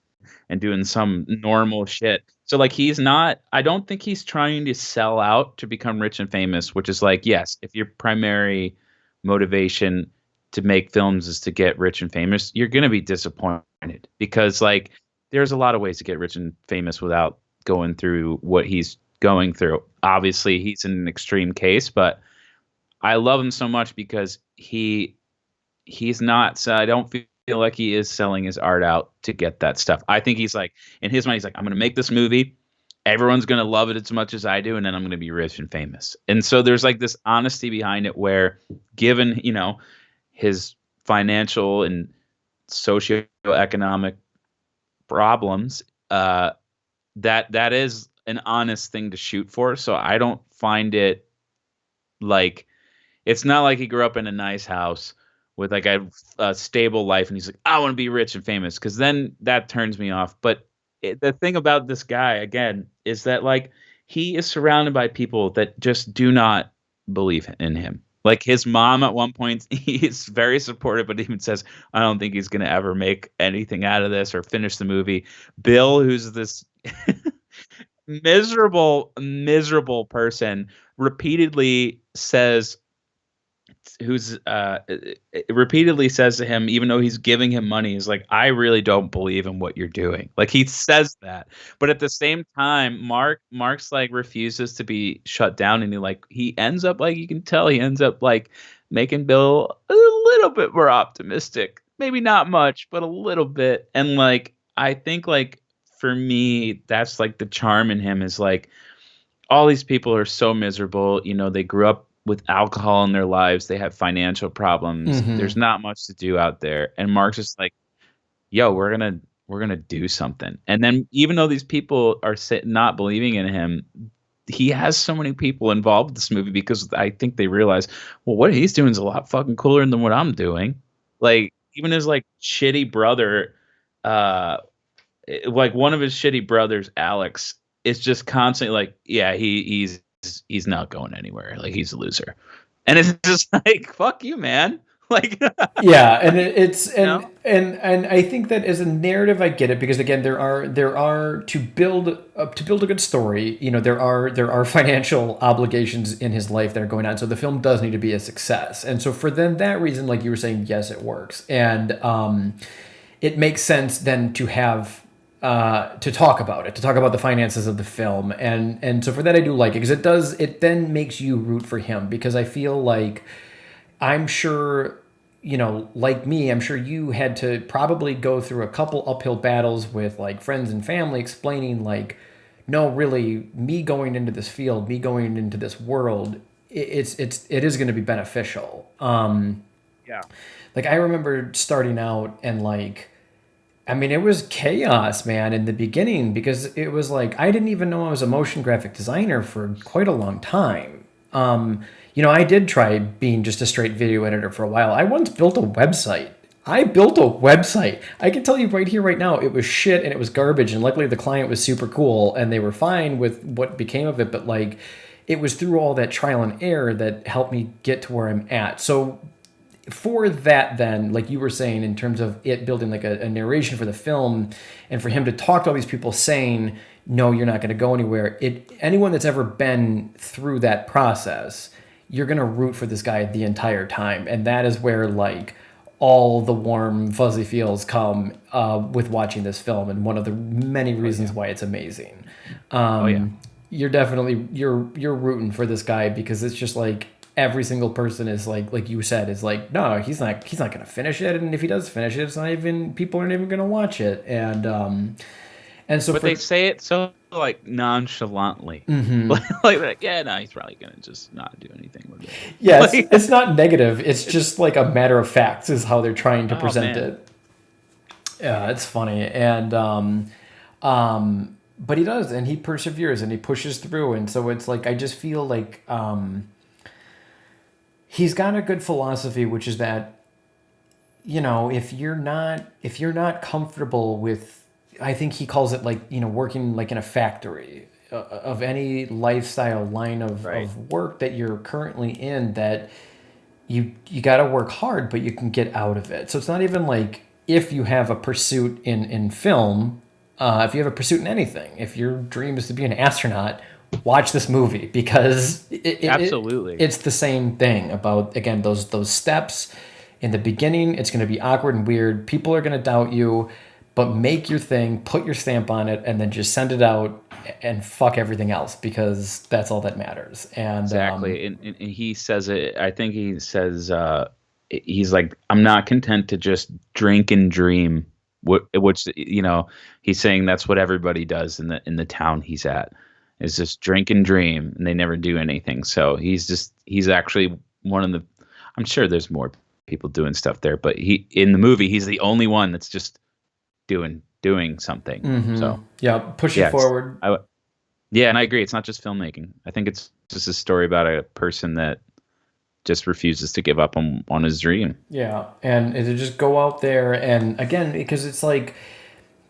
and doing some normal shit. So like I don't think he's trying to sell out to become rich and famous, which is like, yes, if your primary motivation to make films is to get rich and famous, you're going to be disappointed, because like there's a lot of ways to get rich and famous without going through what he's going through. Obviously he's in an extreme case, but I love him so much because he's not, so I don't feel like he is selling his art out to get that stuff. I think he's like, in his mind, he's like, I'm going to make this movie. Everyone's going to love it as much as I do, and then I'm going to be rich and famous. And so there's like this honesty behind it where, given, his financial and socioeconomic problems, that is an honest thing to shoot for. So I don't find it like, it's not like he grew up in a nice house with like a stable life and he's like, I want to be rich and famous, because then that turns me off. But the thing about this guy, again, is that like he is surrounded by people that just do not believe in him. Like his mom at one point, he's very supportive, but even says, I don't think he's going to ever make anything out of this or finish the movie. Bill, who's this miserable person, repeatedly says, repeatedly says to him, even though he's giving him money, he's like, I really don't believe in what you're doing. Like he says that, but at the same time, Mark's like refuses to be shut down, and he ends up, like, you can tell he ends up like making Bill a little bit more optimistic, maybe not much, but a little bit. And like I think, like, for me, that's like the charm in him, is like all these people are so miserable. They grew up with alcohol in their lives. They have financial problems. There's not much to do out there. And Mark's just like, yo, we're gonna do something. And then even though these people are not believing in him, he has so many people involved in this movie, because I think they realize, well, what he's doing is a lot fucking cooler than what I'm doing. Like even his like shitty brother, like one of his shitty brothers, Alex, is just constantly like, yeah, he's not going anywhere. Like he's a loser, and it's just like, fuck you, man. Like, yeah, and it's and, know? and I think that as a narrative, I get it, because again, there are to build a good story. There are financial obligations in his life that are going on, so the film does need to be a success. And so for them, that reason, like you were saying, yes, it works, and it makes sense then to have to talk about the finances of the film, and so for that I do like it, because it then makes you root for him, because I feel like, I'm sure, like me, I'm sure you had to probably go through a couple uphill battles with like friends and family explaining, like, no, really, me going into this field, me going into this world, it is going to be beneficial. Yeah. Like I remember starting out, and like, I mean, it was chaos, man, in the beginning, because it was like I didn't even know I was a motion graphic designer for quite a long time. I did try being just a straight video editor for a while. I once built a website. I can tell you right here, right now, it was shit and it was garbage. And luckily the client was super cool and they were fine with what became of it. But like, it was through all that trial and error that helped me get to where I'm at. So for that, then, like you were saying, in terms of it building like a narration for the film, and for him to talk to all these people saying, no, you're not going to go anywhere. Anyone that's ever been through that process, you're going to root for this guy the entire time. And that is where like all the warm fuzzy feels come with watching this film, and one of the many reasons why it's amazing. You're definitely you're rooting for this guy, because it's just like every single person is like you said, is like, no, he's not going to finish it, and if he does finish it, it's not even, people aren't even going to watch it. And so, but they say it so like nonchalantly, like, yeah, no, he's probably gonna just not do anything with it. Yes, it's not negative. It's just like a matter of fact is how they're trying to present it. Yeah, it's funny, and but he does, and he perseveres, and he pushes through, and so it's like I just feel like he's got a good philosophy, which is that, if you're not comfortable with, I think he calls it like, working like in a factory of any lifestyle line of work that you're currently in, that you got to work hard, but you can get out of it. So it's not even like, if you have a pursuit in film, if you have a pursuit in anything, if your dream is to be an astronaut, watch this movie, because absolutely, it's the same thing about, again, those steps in the beginning. It's going to be awkward and weird. People are going to doubt you, but make your thing, put your stamp on it, and then just send it out and fuck everything else, because that's all that matters. And exactly. And he says it, I think he says, he's like, I'm not content to just drink and dream, which, he's saying that's what everybody does in the town he's at, is just drink and dream, and they never do anything. So he's actually one of the, I'm sure there's more people doing stuff there, but in the movie, he's the only one that's just doing something. So yeah, pushing forward. And I agree. It's not just filmmaking. I think it's just a story about a person that just refuses to give up on his dream. Yeah, and to just go out there, and again, because it's like,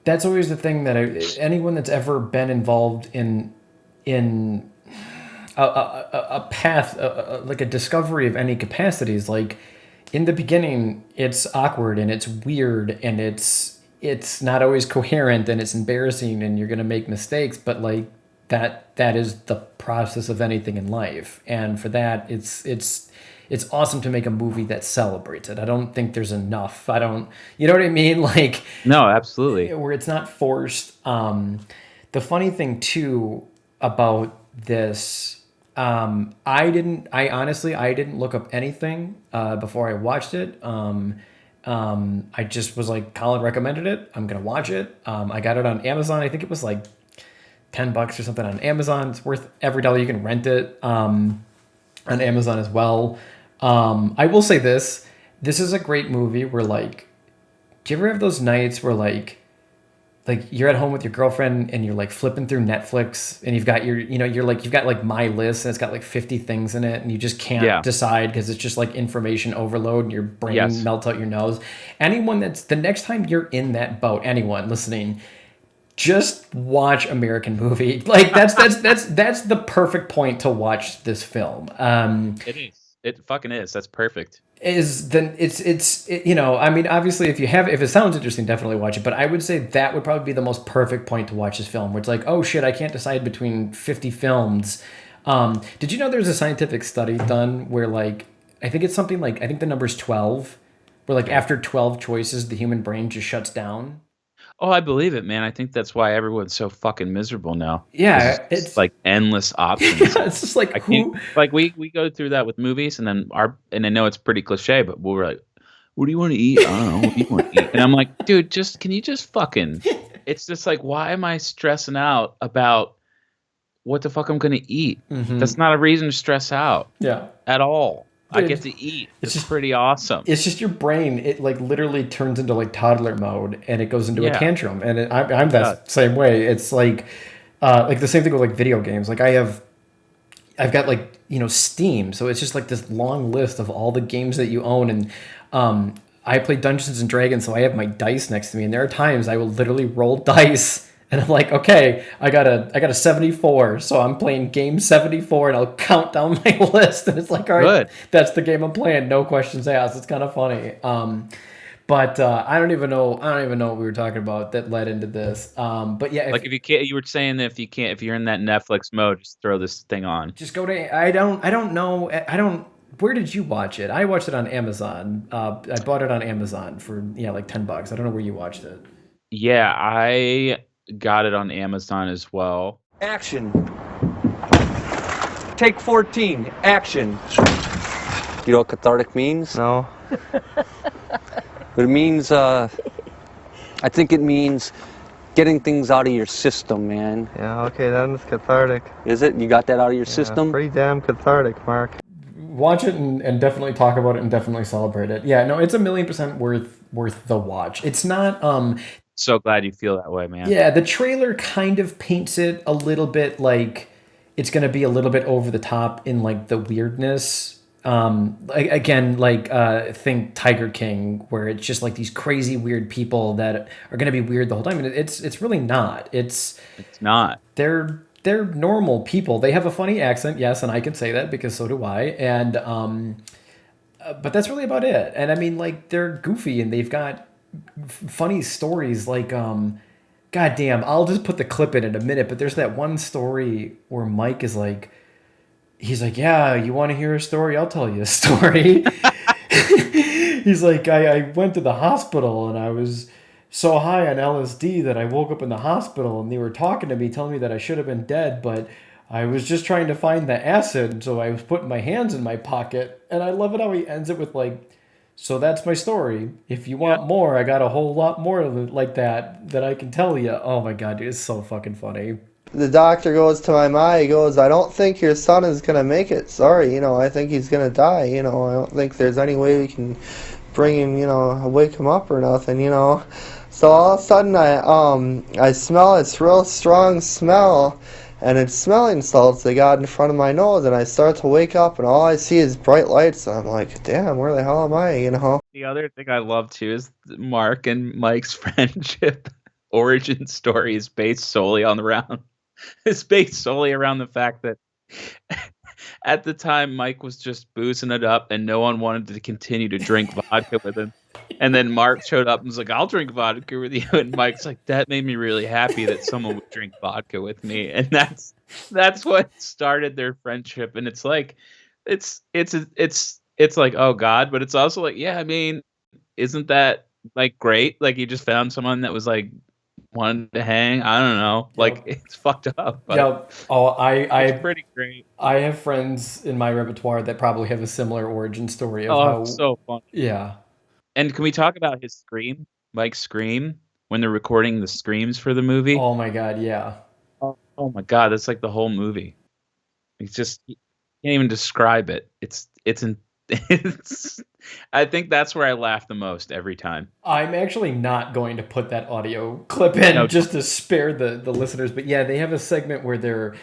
that's always the thing that anyone that's ever been involved in a path, like a discovery of any capacities. Like in the beginning, it's awkward and it's weird and it's not always coherent and it's embarrassing and you're gonna make mistakes. But like that is the process of anything in life. And for that, it's awesome to make a movie that celebrates it. I don't think there's enough. I don't, you know what I mean? Like No, absolutely. where it's not forced. The funny thing too about this, I honestly, I didn't look up anything before I watched it. I just was like, Colin recommended it. I'm gonna watch it. I got it on Amazon. I think it was like $10 or something on Amazon. It's worth every dollar. You can rent it on Amazon as well. I will say this: this is a great movie. Where like, do you ever have those nights where like you're at home with your girlfriend and you're like flipping through Netflix and you've got your, you know, you're like, you've got like my list and it's got like 50 things in it and you just can't decide because it's just like information overload and your brain melts out your nose. Anyone that's the next time you're in that boat, anyone listening, just watch American Movie. Like that's the perfect point to watch this film. It is. It fucking is. That's perfect. Is then it's you know, I mean, obviously if it sounds interesting, definitely watch it, but I would say that would probably be the most perfect point to watch this film, where it's like, oh shit, I can't decide between 50 films. Did you know there's a scientific study done where like, I think it's something like, I think the number's 12, where like after 12 choices the human brain just shuts down? Oh, I believe it, man. I think that's why everyone's so fucking miserable now. Yeah, it's like endless options. Yeah, it's just like like we go through that with movies, and then and I know it's pretty cliche, but we're like, what do you want to eat? I don't know. What do you want to eat? And I'm like, dude, can you just fucking? It's just like, why am I stressing out about what the fuck I'm gonna eat? Mm-hmm. That's not a reason to stress out. Yeah, at all. Dude, I get to eat. It's just pretty awesome. It's just your brain. It like literally turns into like toddler mode, and it goes into a tantrum. And I'm that same way. It's like the same thing with like video games. Like I've got like, you know, Steam, so it's just like this long list of all the games that you own. And I play Dungeons and Dragons, so I have my dice next to me, and there are times I will literally roll dice. And I'm like, okay, I got a 74, so I'm playing game 74, and I'll count down my list, and it's like, all right, that's the game I'm playing, no questions asked. It's kind of funny, but I don't even know what we were talking about that led into this. But yeah, like if you can't, you were saying that if you're in that Netflix mode, just throw this thing on. Just go to I don't know. Where did you watch it? I watched it on Amazon. I bought it on Amazon for like $10. I don't know where you watched it. Yeah, I got it on Amazon as well. Action. Take 14. Action. You know what cathartic means? No. But it means, I think it means getting things out of your system, man. Yeah, okay, then it's cathartic. Is it? You got that out of your system? Pretty damn cathartic, Mark. Watch it and definitely talk about it and definitely celebrate it. Yeah, no, it's 1,000,000% worth the watch. It's not so glad you feel that way, man. Yeah, the trailer kind of paints it a little bit like it's going to be a little bit over the top in like the weirdness. Think Tiger King, where it's just like these crazy weird people that are going to be weird the whole time, and it's really not. It's not. They're normal people. They have a funny accent, yes, and I can say that because so do I. And but that's really about it. And I mean, like, they're goofy and they've got funny stories. Like, goddamn, I'll just put the clip in a minute. But there's that one story where Mike is like, he's like, yeah, you want to hear a story? I'll tell you a story. He's like, I went to the hospital and I was so high on LSD that I woke up in the hospital and they were talking to me, telling me that I should have been dead, but I was just trying to find the acid, so I was putting my hands in my pocket. And I love it how he ends it with like, so that's my story. If you want more, I got a whole lot more like that I can tell you. Oh my God, dude, it's so fucking funny. The doctor goes to my ma, he goes, I don't think your son is going to make it. Sorry, I think he's going to die. I don't think there's any way we can bring him, wake him up or nothing, So all of a sudden I smell this real strong smell, and it's smelling salts they got in front of my nose, and I start to wake up and all I see is bright lights, and I'm like, damn, where the hell am I, The other thing I love too is Mark and Mike's friendship origin story is based solely around the fact that At the time, Mike was just boozing it up, and no one wanted to continue to drink vodka with him. And then Mark showed up and was like, "I'll drink vodka with you." And Mike's like, "That made me really happy that someone would drink vodka with me." And that's what started their friendship. And it's like, it's like, oh God, but it's also like, yeah, I mean, isn't that like great? Like you just found someone that was like wanted to hang. I don't know, like Yep. it's fucked up, but Yep. Oh, it's pretty great. I have friends in my repertoire that probably have a similar origin story of Oh, how. it's so funny. Yeah. And can we talk about his scream, Mike's scream, when they're recording the screams for the movie? Oh my God. Yeah. Oh my God, that's like the whole movie. It's just you can't even describe it. It's. I think that's where I laugh the most every time. I'm actually not going to put that audio clip in No. just to spare the listeners, but yeah, they have a segment where they're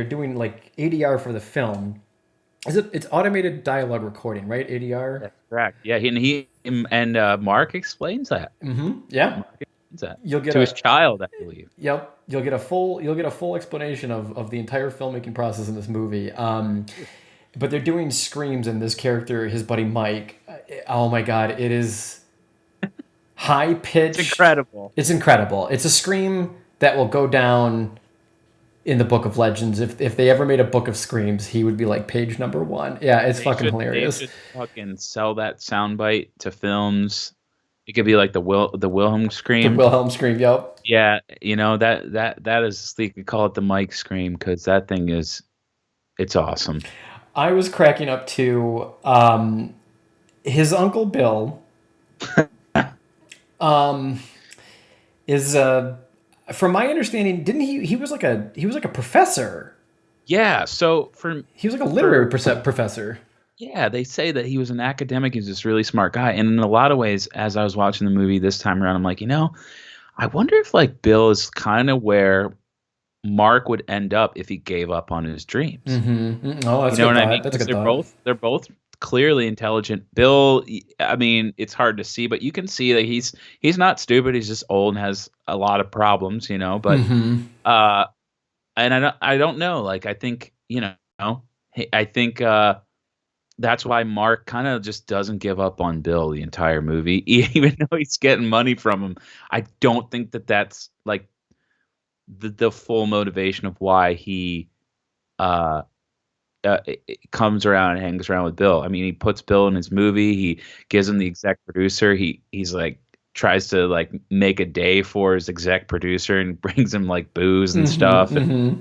doing like ADR for the film. It's automated dialogue recording, right? ADR. That's correct. Yeah, and Mark explains that. Mm-hmm. Yeah. Mark explains that You'll get to his child, I believe. Yep. You'll get a full explanation of the entire filmmaking process in this movie. But they're doing screams, and this character, his buddy Mike, oh my God, it is high pitched. It's incredible. It's incredible. It's a scream that will go down in the book of legends. If they ever made a book of screams, he would be like page number 1. Yeah, it's fucking hilarious. They should fucking sell that soundbite to films. It could be like the Wilhelm scream. The Wilhelm scream. Yep. Yeah, that is, you could call it the Mike scream, because that thing it's awesome. I was cracking up too. His Uncle Bill is from my understanding, didn't he was like a professor. Yeah, so he was like a literary professor. Yeah, they say that he was an academic. He's this really smart guy. And in a lot of ways, as I was watching the movie this time around, I'm like, I wonder if like Bill is kind of where Mark would end up if he gave up on his dreams. Mm-hmm. Oh, that's you know what I mean? That's a good thought. They're both clearly intelligent. Bill, I mean, it's hard to see, but you can see that he's not stupid. He's just old and has a lot of problems, But Mm-hmm. and I don't know. Like I think I think that's why Mark kind of just doesn't give up on Bill the entire movie, even though he's getting money from him. I don't think that that's like the full motivation of why he comes around and hangs around with Bill. I mean, he puts Bill in his movie. He gives him the exec producer. He's like tries to like make a day for his exec producer and brings him like booze and stuff. Mm-hmm.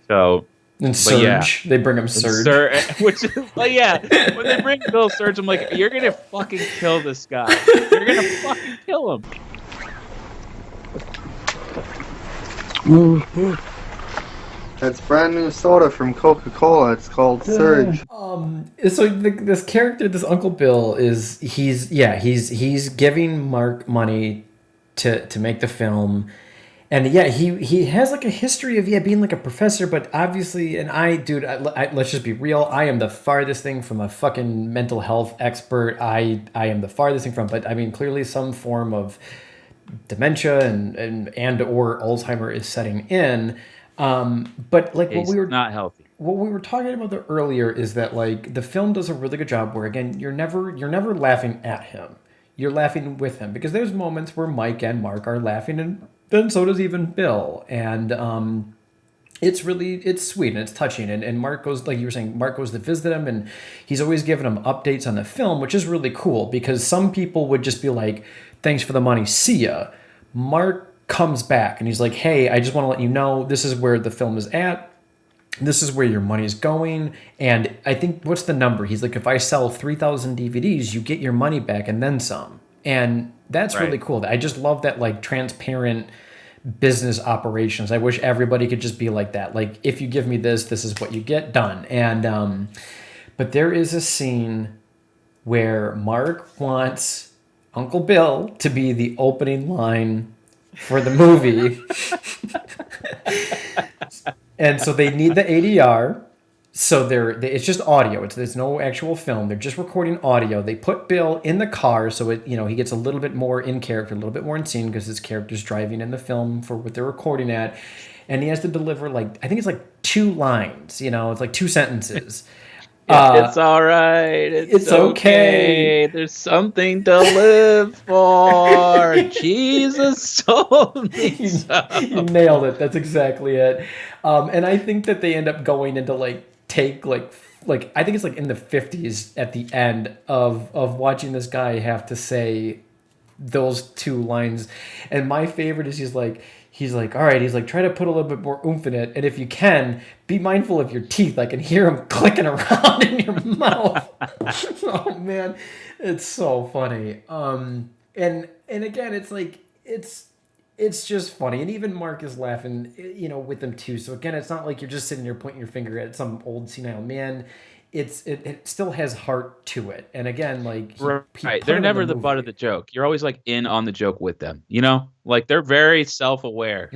So. And Surge, they bring him Surge. Which is like, when they bring Bill Surge, I'm like, you're gonna fucking kill this guy. You're gonna fucking kill him. Mm-hmm. That's brand new soda from Coca-Cola. It's called Surge. So this character, this Uncle Bill, he's giving Mark money to make the film. And yeah, he has like a history of being like a professor, but obviously, and let's just be real, I am the farthest thing from a fucking mental health expert. I am the farthest thing from, but I mean, clearly some form of dementia and or Alzheimer is setting in. But like not healthy. What we were talking about earlier is that like the film does a really good job where again you're never laughing at him, you're laughing with him, because there's moments where Mike and Mark are laughing and then so does even Bill. And it's sweet and it's touching. And Mark goes, like you were saying, Mark goes to visit him and he's always giving him updates on the film, which is really cool because some people would just be like, thanks for the money, see ya. Mark comes back and he's like, hey, I just want to let you know this is where the film is at. This is where your money is going. And I think, what's the number? He's like, if I sell 3,000 DVDs, you get your money back and then some. And that's really cool. I just love that like transparent business operations. I wish everybody could just be like that. Like, if you give me this is what you get, done. And but there is a scene where Mark wants Uncle Bill to be the opening line for the movie. And so they need the ADR. so it's just audio. There's no actual film. They're just recording audio. They put Bill in the car, so he gets a little bit more in character, a little bit more in scene because his character's driving in the film for what they're recording at, and he has to deliver I think it's like 2 lines. It's like 2 sentences. It's all right. It's okay. There's something to live for. Jesus told me so. You nailed it. That's exactly it. And I think that they end up going into take I think it's in the 50s at the end of watching this guy have to say those 2 lines. And my favorite is he's like, all right, try to put a little bit more oomph in it. And if you can, be mindful of your teeth. I can hear them clicking around in your mouth. Oh man, it's so funny. And again, it's just funny. And even Mark is laughing, with them too. So again, it's not like you're just sitting there pointing your finger at some old senile man. It still has heart to it. And again, right, they're never the butt of the joke. You're always in on the joke with them, they're very self-aware,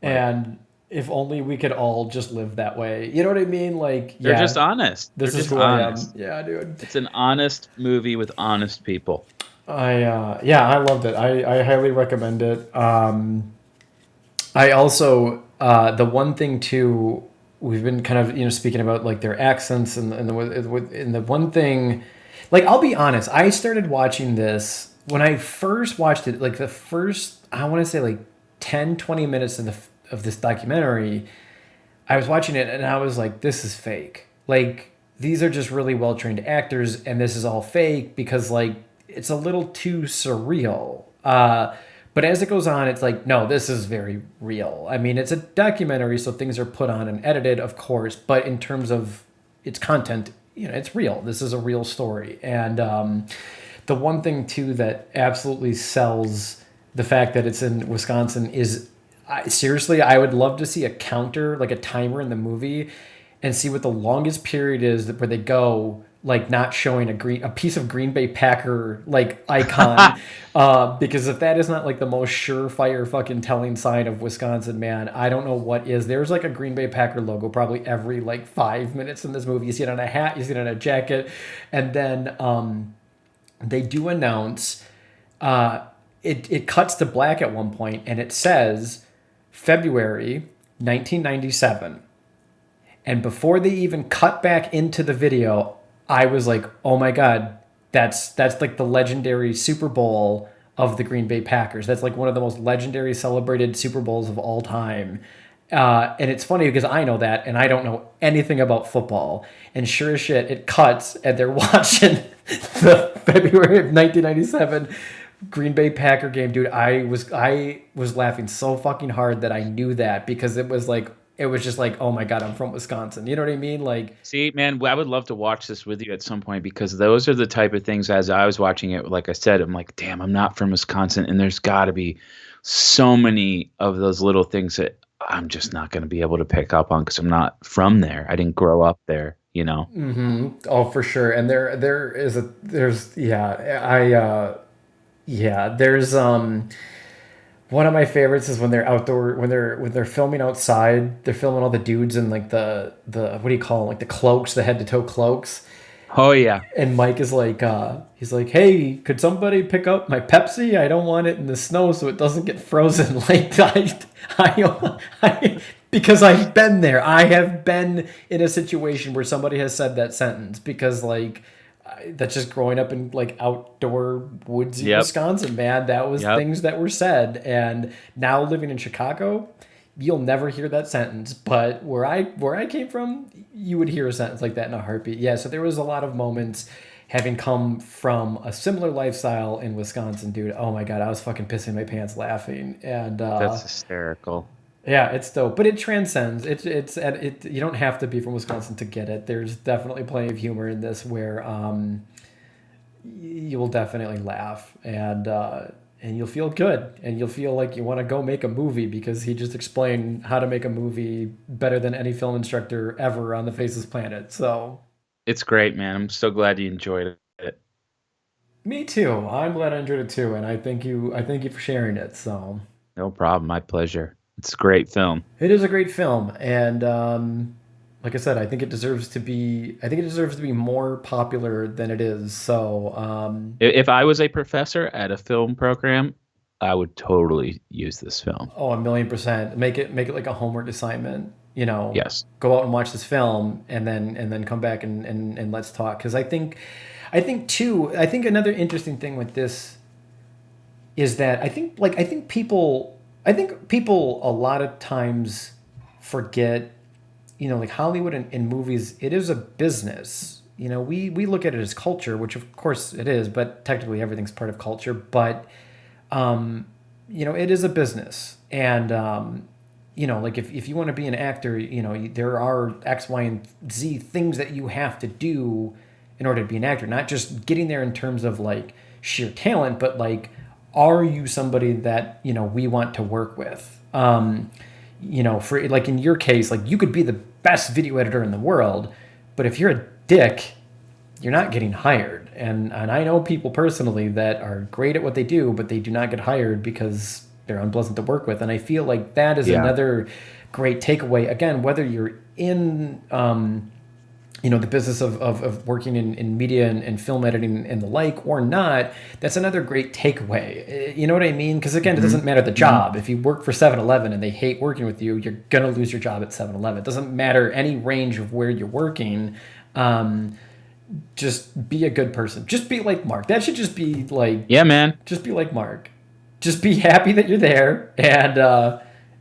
And if only we could all just live that way. You know what I mean? They're just honest. This is just who honest. I am. Yeah, dude. It's an honest movie with honest people. I loved it. I highly recommend it. I also the one thing too, we've been kind of speaking about their accents and the one thing, I'll be honest, I started watching this when I first watched it, the first, I want to say 10-20 minutes of this documentary. I was watching it and I was like, this is fake. These are just really well trained actors and this is all fake because it's a little too surreal. But as it goes on, it's no, this is very real. I mean, it's a documentary, so things are put on and edited, of course. But in terms of its content, it's real. This is a real story. And the one thing, too, that absolutely sells the fact that it's in Wisconsin is, seriously, I would love to see a counter, a timer in the movie, and see what the longest period is where they go not showing a piece of Green Bay Packer icon, because if that is not the most surefire fucking telling sign of Wisconsin, man, I don't know what is. There's a Green Bay Packer logo probably every 5 minutes in this movie. You see it on a hat, you see it on a jacket, and then they do announce. It cuts to black at one point, and it says February 1997, and before they even cut back into the video, I was like, oh my God, that's the legendary Super Bowl of the Green Bay Packers. That's one of the most legendary celebrated Super Bowls of all time. And it's funny because I know that and I don't know anything about football. And sure as shit, it cuts and they're watching the February of 1997 Green Bay Packer game. Dude, I was laughing so fucking hard that I knew that because it was just oh my God, I'm from Wisconsin. You know what I mean? See, man, I would love to watch this with you at some point because those are the type of things, as I was watching it, like I said, I'm like, damn, I'm not from Wisconsin. And there's got to be so many of those little things that I'm just not going to be able to pick up on because I'm not from there. I didn't grow up there, Mm-hmm. Oh, for sure. And there's one of my favorites is when they're outdoor, when they're filming outside. They're filming all the dudes in the what do you call them? The cloaks, the head to toe cloaks. Oh yeah. And Mike is he's like, hey, could somebody pick up my Pepsi? I don't want it in the snow so it doesn't get frozen. Because I've been there. I have been in a situation where somebody has said that sentence because that's just growing up in outdoor woodsy Wisconsin, man. That was things that were said. And now living in Chicago, you'll never hear that sentence. But where I came from, you would hear a sentence like that in a heartbeat. Yeah, so there was a lot of moments having come from a similar lifestyle in Wisconsin, dude. Oh my God, I was fucking pissing my pants laughing. And that's hysterical. Yeah, it's dope, but it transcends. It. You don't have to be from Wisconsin to get it. There's definitely plenty of humor in this where you will definitely laugh and you'll feel good and you'll feel like you want to go make a movie because he just explained how to make a movie better than any film instructor ever on the face of this planet. So it's great, man. I'm so glad you enjoyed it. Me too. I'm glad I enjoyed it too, and I thank you for sharing it. So no problem. My pleasure. It's a great film. It is a great film, and Like I said, I think it deserves to be. I think it deserves to be more popular than it is. So, If I was a professor at a film program, I would totally use this film. oh, 1,000,000%. Make it like a homework assignment. Yes. Go out and watch this film, and then come back and let's talk. Because I think too. I think another interesting thing with this is that I think people a lot of times forget, like Hollywood and movies, it is a business. We look at it as culture, which of course it is, but technically everything's part of culture. But it is a business, and like if you want to be an actor, there are X, Y, and Z things that you have to do in order to be an actor. Not just getting there in terms of like sheer talent, but like, are you somebody that we want to work with? For like in your case, like you could be the best video editor in the world, but if you're a dick, you're not getting hired. And I know people personally that are great at what they do, but they do not get hired because they're unpleasant to work with. And I feel like that is another great takeaway. Again, whether you're in the business of working in media and film editing and the like or not, that's another great takeaway. You know what I mean? Because again, it doesn't matter the job. If you work for 7-Eleven and they hate working with you, you're going to lose your job at 7-Eleven. It doesn't matter any range of where you're working. Just be a good person. Just be like Mark. That should just be like, yeah, man. Just be like Mark. Just be happy that you're there. And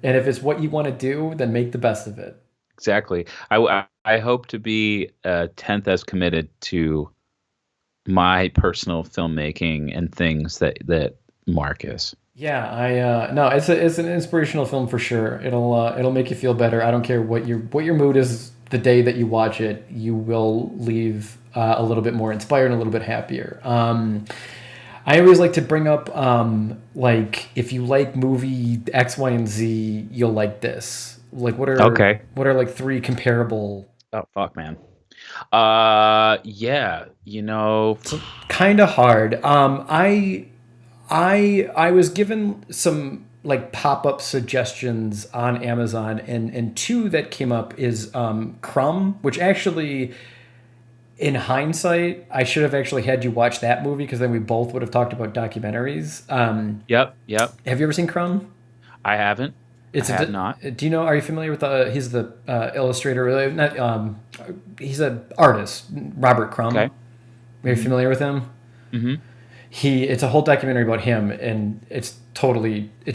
if it's what you want to do, then make the best of it. Exactly. I hope to be a tenth as committed to my personal filmmaking and things that Mark is. Yeah, no, it's an inspirational film for sure. It'll make you feel better. I don't care what your mood is the day that you watch it. You will leave a little bit more inspired and a little bit happier. I always like to bring up like if you like movie X, Y, and Z, you'll like this. Like what are like 3 comparable? Oh fuck, man. Yeah, Kind of hard. I was given some like pop-up suggestions on Amazon, and 2 that came up is Crumb, which actually, in hindsight, I should have actually had you watch that movie because then we both would have talked about documentaries. Yep. Have you ever seen Crumb? I haven't. I have not. Do you know? Are you familiar with he's the illustrator? Not. He's an artist, Robert Crumb. Okay. Are you familiar with him? Mm-hmm. It's a whole documentary about him, and it's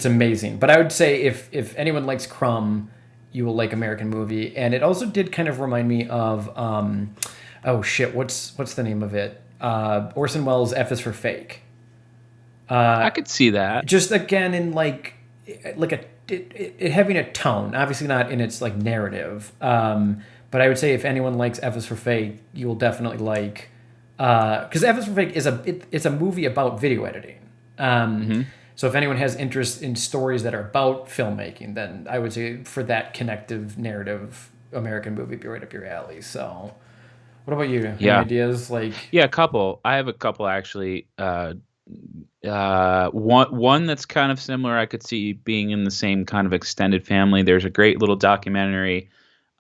amazing. But I would say if anyone likes Crumb, you will like American Movie. And it also did kind of remind me of oh shit, what's the name of it? Orson Welles' F is for Fake. I could see that. Just again in like it having a tone, obviously not in its like narrative. But I would say if anyone likes F is for Fake, you will definitely like, because F is for Fake is it's a movie about video editing. So if anyone has interest in stories that are about filmmaking, then I would say for that connective narrative, American Movie be right up your alley. So what about you? Any ideas? Like, yeah, a couple. I have a couple actually. One that's kind of similar. I could see being in the same kind of extended family. There's a great little documentary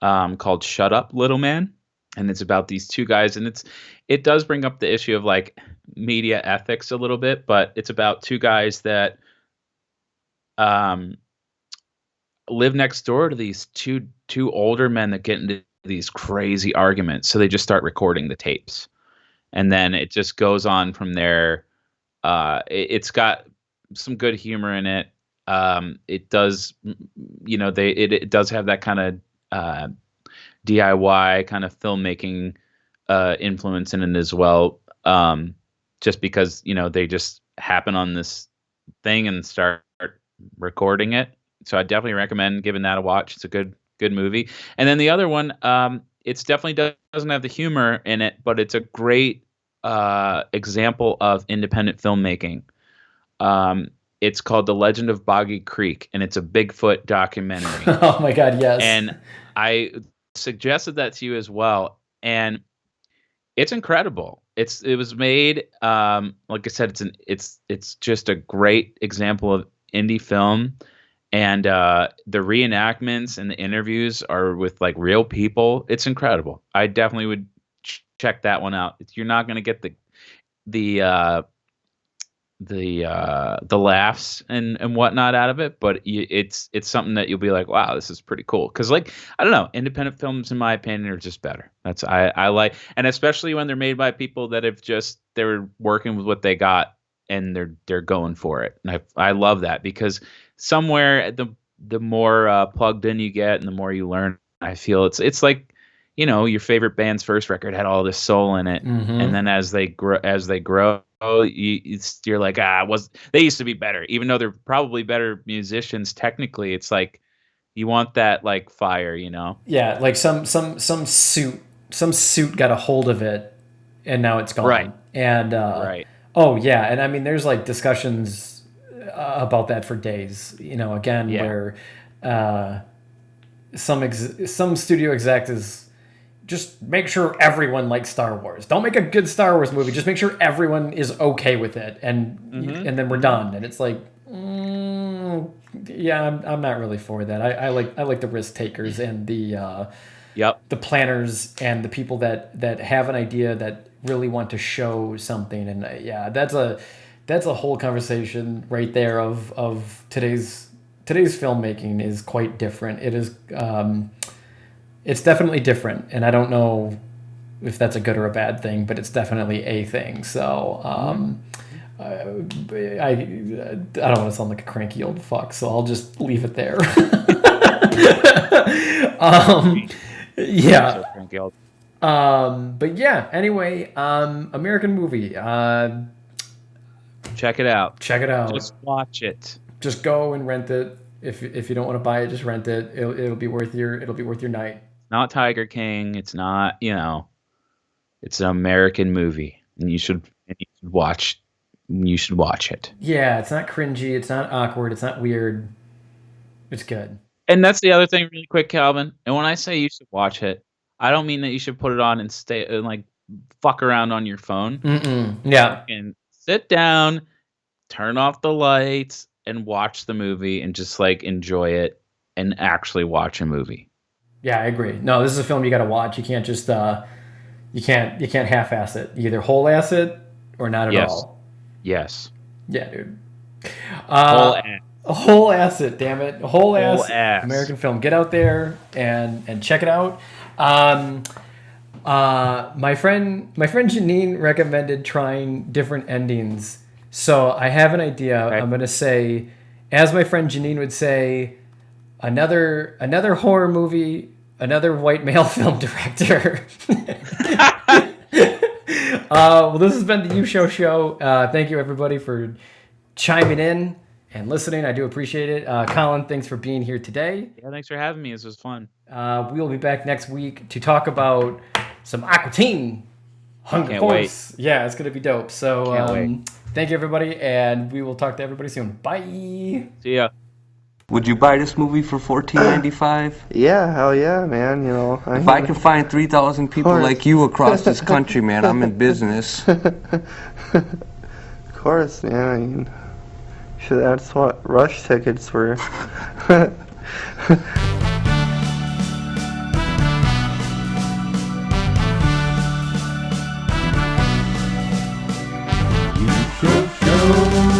called "Shut Up, Little Man," and it's about these 2 guys, and it does bring up the issue of like media ethics a little bit, but it's about 2 guys that live next door to these two older men that get into these crazy arguments. So they just start recording the tapes, and then it just goes on from there. It's got some good humor in it. It does, it does have that kind of DIY kind of filmmaking influence in it as well. Just because they just happen on this thing and start recording it. So I definitely recommend giving that a watch. It's a good movie. And then the other one, it's definitely doesn't have the humor in it, but it's a great example of independent filmmaking. It's called The Legend of Boggy Creek, and it's a Bigfoot documentary. Oh my God, yes. And I suggested that to you as well, and it's incredible. It was made, like I said, it's just a great example of indie film, and the reenactments and the interviews are with like real people. It's incredible. I definitely would check that one out. You're not going to get the the laughs and whatnot out of it, but it's something that you'll be like, wow, this is pretty cool. Because like, I don't know, independent films in my opinion are just better. That's I like, and especially when they're made by people that have just, they're working with what they got and they're going for it. And I love that, because somewhere the more plugged in you get and the more you learn, I feel it's like, you know, your favorite band's first record had all this soul in it, and then as they grow, you're like, they used to be better, even though they're probably better musicians technically. It's like you want that like fire, you know? Yeah, like some suit got a hold of it, and now it's gone. Right. And Right. Oh yeah, and I mean, there's like discussions about that for days. You know, again, Yeah. where some studio exec is, just make sure everyone likes Star Wars. Don't make a good Star Wars movie. Just make sure everyone is okay with it, and then we're done. And it's like, yeah, I'm not really for that. I like the risk takers and the planners and the people that have an idea that really want to show something. And yeah, that's a whole conversation right there of today's filmmaking is quite different. It is. It's definitely different, and I don't know if that's a good or a bad thing, but it's definitely a thing. So I don't want to sound like a cranky old fuck, so I'll just leave it there. Yeah. But yeah. Anyway, American movie. Check it out. Check it out. Just watch it. Just go and rent it. If you don't want to buy it, just rent it. It'll be worth your night. Not Tiger King. It's not, you know, it's an American movie, and you should watch it. Yeah, it's not cringy. It's not awkward. It's not weird. It's good. And that's the other thing, really quick, Calvin. And when I say you should watch it, I don't mean that you should put it on and stay and like fuck around on your phone. Yeah. And sit down, turn off the lights, and watch the movie, and just like enjoy it and actually watch a movie. Yeah, I agree. No, this is a film you got to watch. You can't just you can't half-ass it. You either whole-ass it or not at all. Yes. Yeah, dude. Whole ass it, damn it. Whole ass American film. Get out there and check it out. My friend Janine recommended trying different endings. So I have an idea. Okay. I'm going to say, as my friend Janine would say, another horror movie, another white male film director. Well, this has been the You Show. Thank you, everybody, for chiming in and listening. I do appreciate it. Colin, thanks for being here today. Yeah, thanks for having me. This was fun. We will be back next week to talk about some Aqua Teen Hunger Force. Wait. Yeah, it's going to be dope. So thank you, everybody, and we will talk to everybody soon. Bye. See ya. Would you buy this movie for $14.95? Yeah, hell yeah, man. You know, if I can find 3,000 people like you across this country, man, I'm in business. Of course, man. I mean, that's what Rush tickets were. Show.